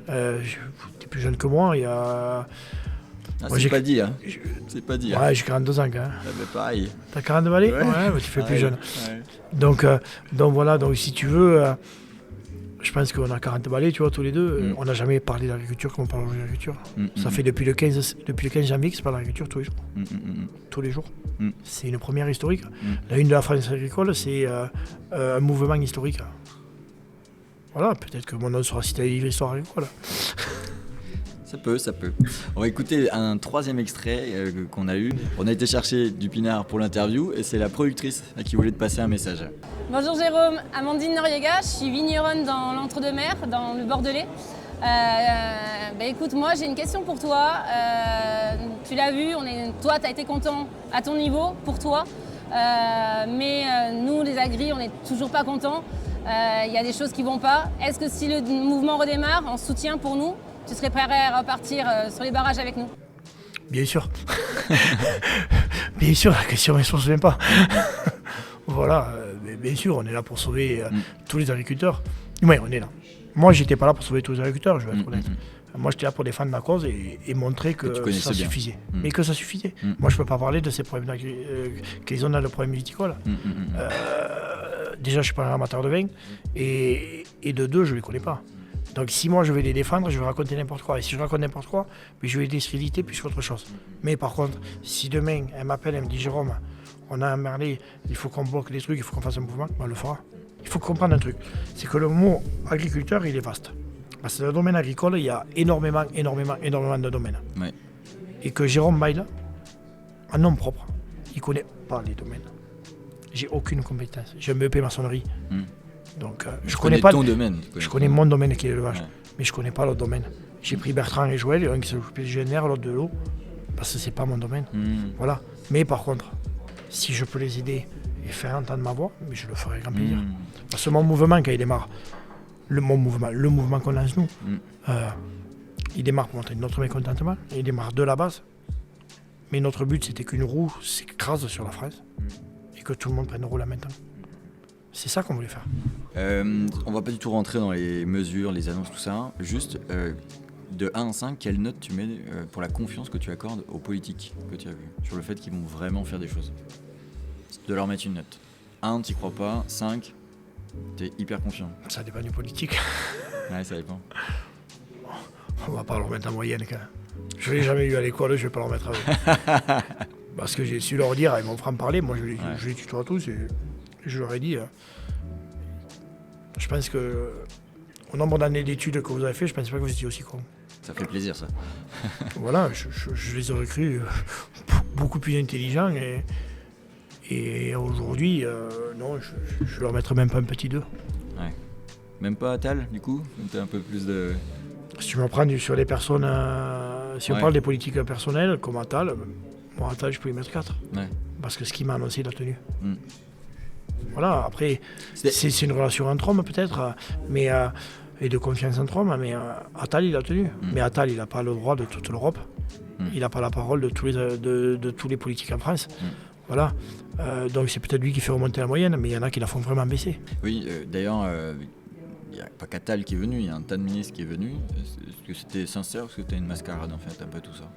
T'es plus jeune que moi, il y a... c'est pas dit, hein. C'est pas dit. Ouais, j'ai 42 ans quand même. Mais pareil. T'as 42 balais? Ouais, tu fais plus jeune. Ouais. Donc voilà, donc si tu veux... je pense qu'on a 40 balais, tu vois, tous les deux. On n'a jamais parlé d'agriculture comme on parle d'agriculture. Ça fait depuis le 15 janvier que c'est pas d'agriculture tous les jours. Tous les jours. C'est une première historique. La une de la France agricole, c'est un mouvement historique. Voilà, peut-être que mon nom sera cité à l'histoire agricole. Ça peut. On va écouter un troisième extrait qu'on a eu. On a été chercher du pinard pour l'interview et c'est la productrice qui voulait te passer un message. Bonjour Jérôme, Amandine Noriega, je suis vigneronne dans l'Entre-deux-Mers, dans le Bordelais. Écoute, moi j'ai une question pour toi. Tu l'as vu, toi tu as été content à ton niveau, pour toi. Mais nous les agris, on n'est toujours pas contents. Il y a des choses qui ne vont pas. Est-ce que si le mouvement redémarre en soutien pour nous, tu serais prêt à repartir sur les barrages avec nous? Bien sûr. Bien sûr, la question ne se pose même pas. Voilà, bien sûr, on est là pour sauver tous les agriculteurs. Oui, on est là. Moi, j'étais pas là pour sauver tous les agriculteurs, je vais être honnête. Moi, j'étais là pour défendre ma cause et montrer que ça suffisait. Mais que ça suffisait. Moi, je ne peux pas parler de ces problèmes qu'ils ont dans le problème viticole. Déjà, je ne suis pas un amateur de vin. Et de deux, je ne les connais pas. Donc si moi je vais les défendre, je vais raconter n'importe quoi. Et si je raconte n'importe quoi, je vais les discréditer plus qu'autre chose. Mais par contre, si demain elle m'appelle, elle me dit Jérôme, on a emmerdé, il faut qu'on bloque les trucs, il faut qu'on fasse un mouvement, on le fera. Il faut comprendre un truc, c'est que le mot agriculteur, il est vaste. Parce que dans le domaine agricole, il y a énormément de domaines. Ouais. Et que Jérôme Bail, en nom propre, il ne connaît pas les domaines. J'ai aucune compétence. J'ai un BEP maçonnerie. Donc, je connais pas ton domaine. Je connais mon domaine qui est l'élevage, mais je connais pas l'autre domaine. J'ai pris Bertrand et Joël, un qui s'occupe du GNR, l'autre de l'eau, parce que c'est pas mon domaine. Voilà. Mais par contre, si je peux les aider et faire entendre ma voix, mais je le ferai avec grand plaisir. Parce que mon mouvement, quand il démarre, le mouvement qu'on lance nous, il démarre pour montrer notre mécontentement, il démarre de la base. Mais notre but, c'était qu'une roue s'écrase sur la France et que tout le monde prenne le rôle maintenant. C'est ça qu'on voulait faire. On va pas du tout rentrer dans les mesures, les annonces, tout ça. Juste, de 1 à 5, quelle note tu mets pour la confiance que tu accordes aux politiques que tu as vues, sur le fait qu'ils vont vraiment faire des choses? De leur mettre une note. 1, t'y crois pas. 5, t'es hyper confiant. Ça dépend du politique. Ouais, ça dépend. On va pas leur mettre en moyenne, quand même. Je l'ai jamais eu à l'école, je vais pas leur mettre avec. Parce que j'ai su leur dire, ils m'ont franc-parler, moi je les tutoie à tous et je leur ai dit, je pense que au nombre d'années d'études que vous avez fait, je ne pense pas que vous étiez aussi con. Ça fait plaisir, ça. Voilà, je les aurais cru beaucoup plus intelligents et aujourd'hui, non, je leur mettrais même pas un petit 2. Ouais. Même pas Attal, du coup? T'as un peu plus de... Si tu me prends sur les personnes, si on parle des politiques personnelles, comme Attal, moi Attal, je peux y mettre 4. Ouais. Parce que ce qu'il m'a annoncé, il a tenu. Voilà, après, c'est une relation entre hommes peut-être, mais, et de confiance entre hommes, mais Attal, il a tenu. Mais Attal, il n'a pas le droit de toute l'Europe. Il n'a pas la parole de tous les politiques en France. Voilà. Donc c'est peut-être lui qui fait remonter la moyenne, mais il y en a qui la font vraiment baisser. Oui, d'ailleurs, il n'y a pas qu'Attal qui est venu, il y a un tas de ministres qui est venu. Est-ce que c'était sincère ou est-ce que c'était une mascarade en fait, un peu tout ça?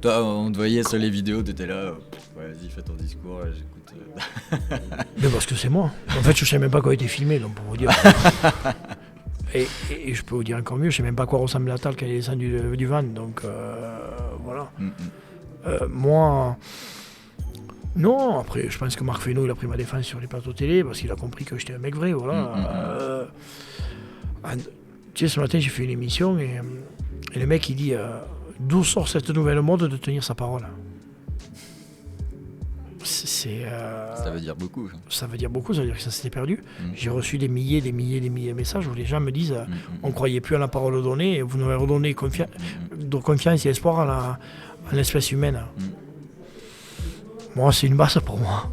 Toi, on te voyait sur les vidéos, t'étais là, vas-y, fais ton discours, j'écoute. Mais parce que c'est moi. En fait, je ne sais même pas quoi a été filmé, donc pour vous dire. et je peux vous dire encore mieux, je ne sais même pas à quoi ressemble Attal quand il est descendu du van, donc voilà. Moi, non, après, je pense que Marc Fesneau, il a pris ma défense sur les plateaux télé parce qu'il a compris que j'étais un mec vrai, voilà. Tu sais, ce matin, j'ai fait une émission et le mec, il dit d'où sort cette nouvelle mode de tenir sa parole. Ça veut dire beaucoup. Ça veut dire beaucoup, ça veut dire que ça s'était perdu. J'ai reçu des milliers de messages où les gens me disent on ne croyait plus à la parole donnée et vous nous avez redonné confiance et espoir à l'espèce humaine. Moi, c'est une base pour moi.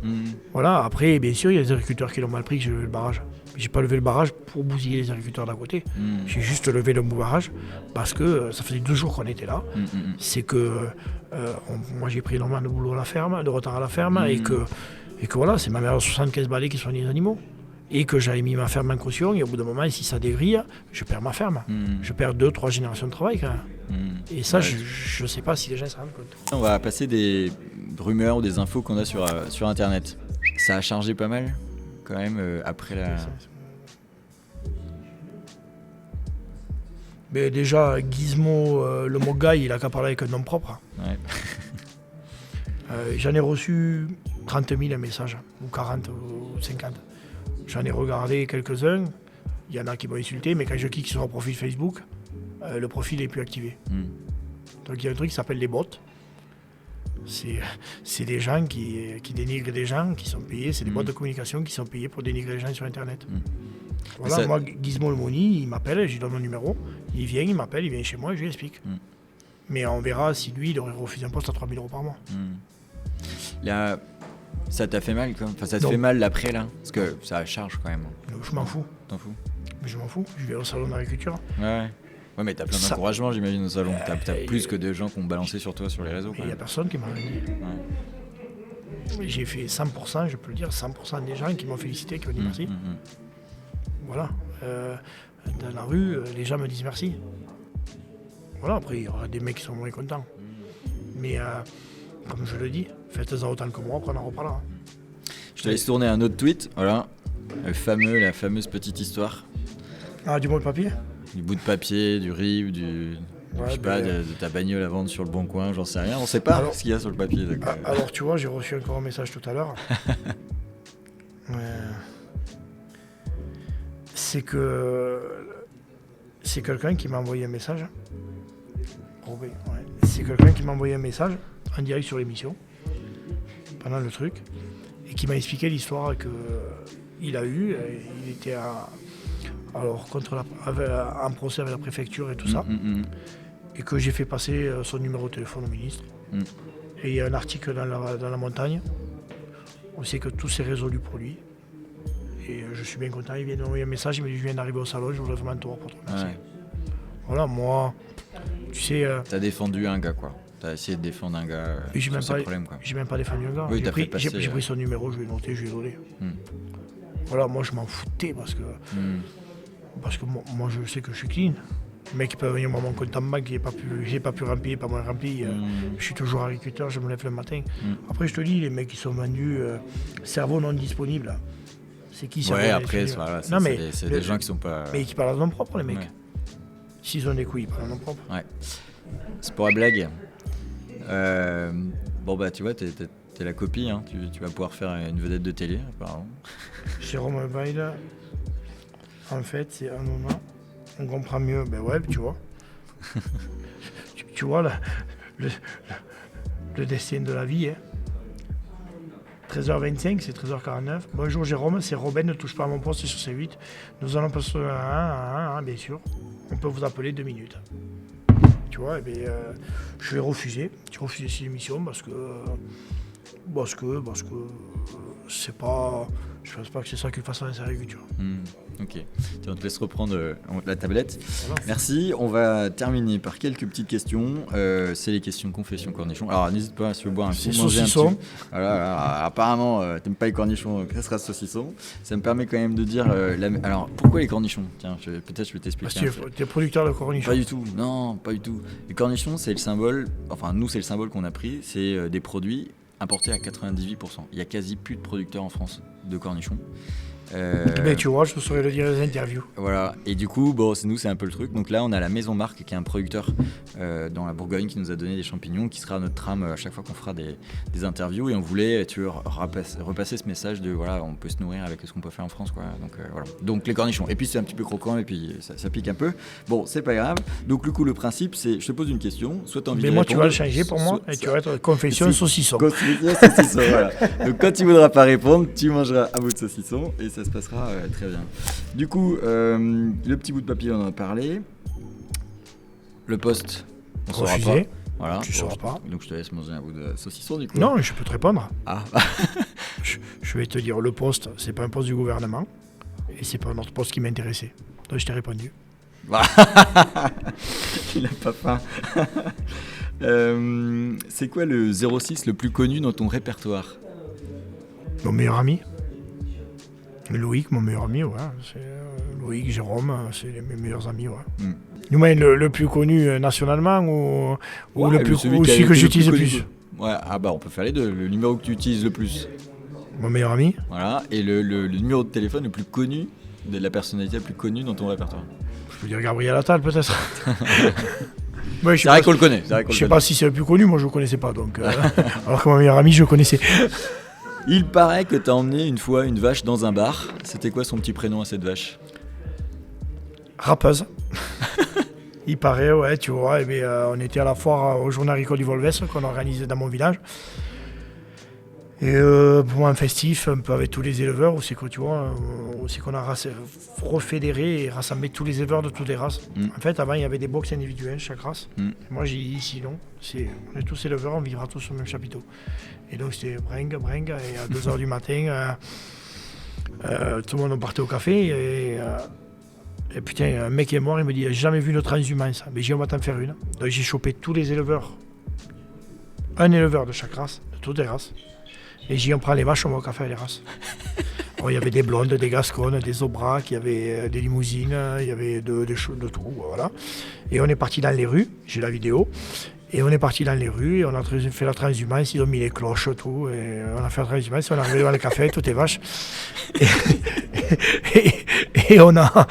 Voilà. Après, bien sûr, il y a des agriculteurs qui l'ont mal pris que j'ai levé le barrage. J'ai pas levé le barrage pour bousiller les agriculteurs d'à côté. J'ai juste levé le barrage parce que ça faisait 2 jours qu'on était là. C'est que moi, j'ai pris énormément de boulot à la ferme, de retard à la ferme, et que voilà, c'est ma mère de 75 balais qui soigne les animaux. Et que j'avais mis ma ferme en caution, et au bout d'un moment, si ça dévrille, je perds ma ferme. Je perds 2-3 générations de travail quand même. Et ça, je ne sais pas si les gens se rendent compte. On va passer des rumeurs ou des infos qu'on a sur Internet. Ça a changé pas mal quand même après la... Mais déjà, Gizmo, le Mogay, il a qu'à parler avec un nom propre. Ouais. J'en ai reçu 30 000 messages, ou 40 ou 50. J'en ai regardé quelques-uns. Il y en a qui m'ont insulté, mais quand je clique sur un profil Facebook, le profil n'est plus activé. Donc il y a un truc qui s'appelle les bots. C'est des gens qui dénigrent des gens, qui sont payés. C'est des bots de communication qui sont payés pour dénigrer les gens sur Internet. Voilà, moi, Gizmo le Moni, il m'appelle, je lui donne mon numéro. Il vient, il m'appelle, il vient chez moi et je lui explique. Mais on verra si lui, il aurait refusé un poste à 3 000 € par mois. Là, ça t'a fait mal quoi. Enfin, ça te fait mal l'après là. Parce que ça charge quand même. Je m'en fous. T'en fous? Mais je m'en fous. Je vais au salon d'agriculture. Ouais, mais t'as plein d'encouragement, j'imagine, au salon. T'as plus que de gens qui ont balancé sur toi sur les réseaux. Il n'y a personne qui m'a rien dit. J'ai fait 100%, je peux le dire, 100% des gens qui m'ont félicité, qui m'ont dit merci. Voilà. Dans la rue, les gens me disent merci. Voilà, après, il y aura des mecs qui sont moins contents. Mais comme je le dis, faites-en autant que moi, après on en reparlera. Je te laisse tourner un autre tweet, voilà. La fameuse petite histoire. Ah, du mot de papier? Du bout de papier, du RIB, je sais pas, de ta bagnole à vendre sur le bon coin, j'en sais rien. On sait pas ce qu'il y a sur le papier. Donc, alors, tu vois, j'ai reçu encore un message tout à l'heure. C'est quelqu'un qui m'a envoyé un message. C'est quelqu'un qui m'a envoyé un message en direct sur l'émission, pendant le truc, et qui m'a expliqué l'histoire qu'il a eue. Il était en procès avec la préfecture et tout ça, et que j'ai fait passer son numéro de téléphone au ministre. Et il y a un article dans la montagne où c'est que tout s'est résolu pour lui. Et je suis bien content. Il vient d'envoyer un message, il me dit je viens d'arriver au salon, je voudrais vraiment te voir pour te remercier. Voilà, moi, tu sais... T'as défendu un gars, quoi. T'as essayé de défendre un gars sur ce problème, quoi. J'ai même pas défendu un gars. Oui, j'ai pris son numéro, je l'ai noté, je lui ai donné. Voilà, moi je m'en foutais parce que moi je sais que je suis clean. Le mec il peut venir mon compte en banque, j'ai pas pu remplir, pas moins rempli. Je suis toujours agriculteur, je me lève le matin. Après je te dis, les mecs qui sont vendus, cerveau non disponible. C'est qui ça? Ouais, après, c'est des gens qui sont pas... Mais qui parlent en nom propre, les mecs. Ouais. S'ils ont des couilles, ils parlent en nom propre. Ouais. C'est pour la blague. Bon, bah, tu vois, t'es la copie, hein. Tu vas pouvoir faire une vedette de télé, apparemment. Jérôme Bail, en fait, c'est un moment, on comprend mieux. Ben ouais, tu vois. tu vois, le destin de la vie, hein. 13h25, c'est 13h49. Bonjour Jérôme, c'est Robin, ne touche pas à mon poste sur C8. Nous allons passer à un, bien sûr. On peut vous appeler 2 minutes. Tu vois, je vais refuser. Je refuse cette émission parce que c'est pas... Je pense pas que c'est ça qu'il fasse dans les agricultures. Ok. On te laisse reprendre la tablette. Voilà. Merci. On va terminer par quelques petites questions. C'est les questions confession cornichon. Alors n'hésite pas, si tu veux boire un coup, manger un petit... Voilà, apparemment, t'aimes pas les cornichons, ça sera saucisson. Ça me permet quand même de dire... Alors, pourquoi les cornichons? Tiens, peut-être je vais t'expliquer. Parce que tu es producteur de cornichons. Pas du tout. Non, pas du tout. Les cornichons, c'est le symbole... Enfin, nous, c'est le symbole qu'on a pris. C'est des produits importés à 98%. Il y a quasi plus de producteurs en France de cornichons. Mais tu vois, je saurais le dire dans les interviews. Voilà, et du coup, bon, c'est un peu le truc. Donc là, on a la Maison Marc, qui est un producteur dans la Bourgogne, qui nous a donné des champignons, qui sera notre trame à chaque fois qu'on fera des interviews. Et on voulait repasser ce message de voilà, on peut se nourrir avec ce qu'on peut faire en France, quoi. Donc voilà. Donc les cornichons. Et puis c'est un petit peu croquant, et puis ça pique un peu. Bon, c'est pas grave. Donc du coup, le principe, c'est, je te pose une question, soit tu as envie de Mais moi, répondre, tu vas le changer pour moi, et tu vas être confession saucisson. Confession saucisson, voilà. Donc quand tu voudras pas répondre, tu mangeras un bout de saucisson, et ça se passera très bien. Du coup, le petit bout de papier, on en a parlé. Le poste, on saura pas. Refusé. Voilà. Tu sauras pas. Donc je te laisse manger un bout de saucisson, du coup. Non, je peux te répondre. Ah. Je vais te dire, le poste, c'est pas un poste du gouvernement, et c'est pas un autre poste qui m'intéressait. Donc je t'ai répondu. Il a pas faim. C'est quoi le 06 le plus connu dans ton répertoire? Mon meilleur ami. Loïc, mon meilleur ami, ouais. C'est Loïc, Jérôme, c'est mes meilleurs amis, ouais. Du moins, le plus connu nationalement ou le plus celui que j'utilise le plus. Ouais, ah bah on peut faire les deux. Le numéro que tu utilises le plus. Mon meilleur ami. Voilà, et le numéro de téléphone le plus connu, de la personnalité la plus connue dans ton répertoire. Je peux dire Gabriel Attal, peut-être. Ouais, c'est vrai qu'on le connaît. Je sais pas si c'est le plus connu, moi je le connaissais pas, donc. Alors que mon meilleur ami, je le connaissais. Il paraît que tu as emmené une fois une vache dans un bar. C'était quoi son petit prénom à cette vache? Rappeuse. Il paraît, ouais, tu vois. Et bien, on était à la foire au journal agricole du Volvestre qu'on organisait dans mon village. Et pour un festif, un peu avec tous les éleveurs, où c'est que tu vois, où c'est qu'on a refédéré et rassemblé tous les éleveurs de toutes les races. En fait, avant, il y avait des box individuelles, chaque race. Moi, j'ai dit ici, non. On est tous éleveurs, on vivra tous sur le même chapiteau. Et donc, c'était bring, et à 2h du matin, tout le monde partait au café. Et putain, un mec est mort, il me dit, j'ai jamais vu une transhumance. Mais j'ai dit, on va t'en faire une. Donc, j'ai chopé tous les éleveurs. Un éleveur de chaque race, de toutes les races. Et j'ai dit, on prend les vaches, on va au café avec les races. Alors, il y avait des blondes, des gasconnes, des aubracs, il y avait des limousines, il y avait de tout, voilà. Et on est parti dans les rues, j'ai la vidéo. Et on est parti dans les rues, et on a fait la transhumance, ils ont mis les cloches, tout. Et on a fait la transhumance, on est arrivé devant le café avec toutes les vaches. Et on a...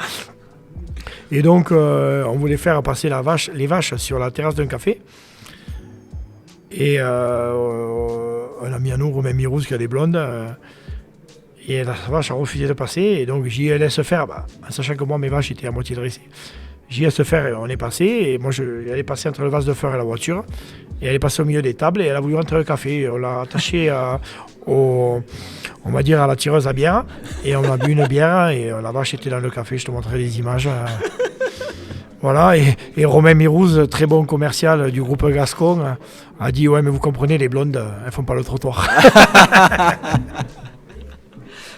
Et donc, on voulait faire passer les vaches sur la terrasse d'un café. Et un ami à nous, Romain Mirouz, qui a des blondes, et la vache a refusé de passer. Et donc, j'y ai laissé faire, en sachant que moi, mes vaches étaient à moitié dressées. J'y ai laissé faire, et on est passé. Et moi, elle est passée entre le vase de fleurs et la voiture. Et elle est passée au milieu des tables, et elle a voulu rentrer au café. On l'a attachée on va dire à la tireuse à bière. Et on a bu une bière, et la vache était dans le café. Je te montrerai des images. Voilà, et Romain Mirouz, très bon commercial du groupe Gascon, a dit « Ouais, mais vous comprenez, les blondes, elles font pas le trottoir. »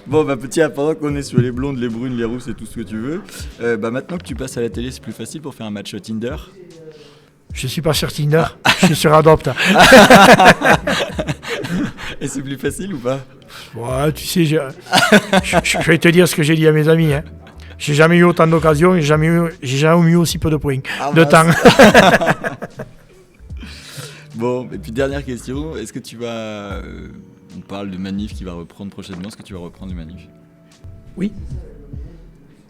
Bon, petit, pendant qu'on est sur les blondes, les brunes, les rousses et tout ce que tu veux, maintenant que tu passes à la télé, c'est plus facile pour faire un match Tinder? Je suis pas sur Tinder, je suis sur Adopt. Et c'est plus facile ou pas? Ouais, tu sais, je vais te dire ce que j'ai dit à mes amis, hein. J'ai jamais eu autant d'occasions et j'ai jamais eu aussi peu de points, de temps. Bon, et puis dernière question, est-ce que tu vas... on parle de Manif qui va reprendre prochainement, est-ce que tu vas reprendre le Manif? Oui,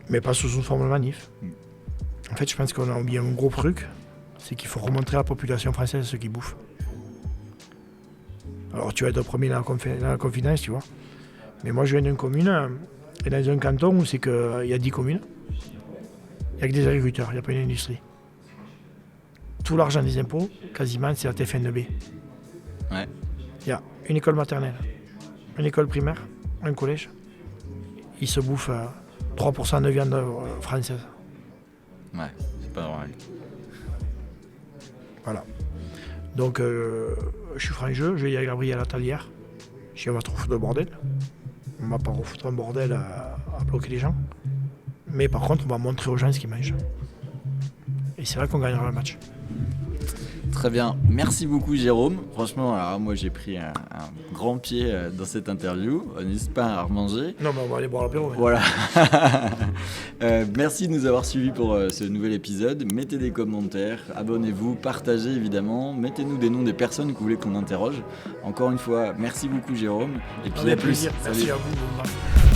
mais pas sous une forme de Manif. En fait, je pense qu'on a oublié un gros truc, c'est qu'il faut remontrer à la population française ce qu'ils bouffent. Alors tu vas être le premier dans la confidence, tu vois. Mais moi, je viens d'une commune... Et dans un canton où c'est qu'il y a 10 communes, il n'y a que des agriculteurs, il n'y a pas une industrie. Tout l'argent des impôts, quasiment, c'est la TFNB. Ouais. Il y a une école maternelle, une école primaire, un collège. Ils se bouffent 3% de viande française. Ouais, c'est pas normal. Voilà. Donc, je suis franc jeu, je vais y aller à Gabriel Attal hier. Je dis, on va trop foutre de bordel. On ne va pas refoutre un bordel à bloquer les gens. Mais par contre, on va montrer aux gens ce qu'ils mangent. Et c'est là qu'on gagnera le match. Très bien. Merci beaucoup, Jérôme. Franchement, alors, moi, j'ai pris un grand pied dans cette interview. N'hésite pas à remanger. Non, mais on va aller boire l'apéro. Voilà. Merci de nous avoir suivis pour ce nouvel épisode. Mettez des commentaires, abonnez-vous, partagez évidemment. Mettez-nous des noms des personnes que vous voulez qu'on interroge. Encore une fois, merci beaucoup, Jérôme. Et puis à plus. Merci à vous.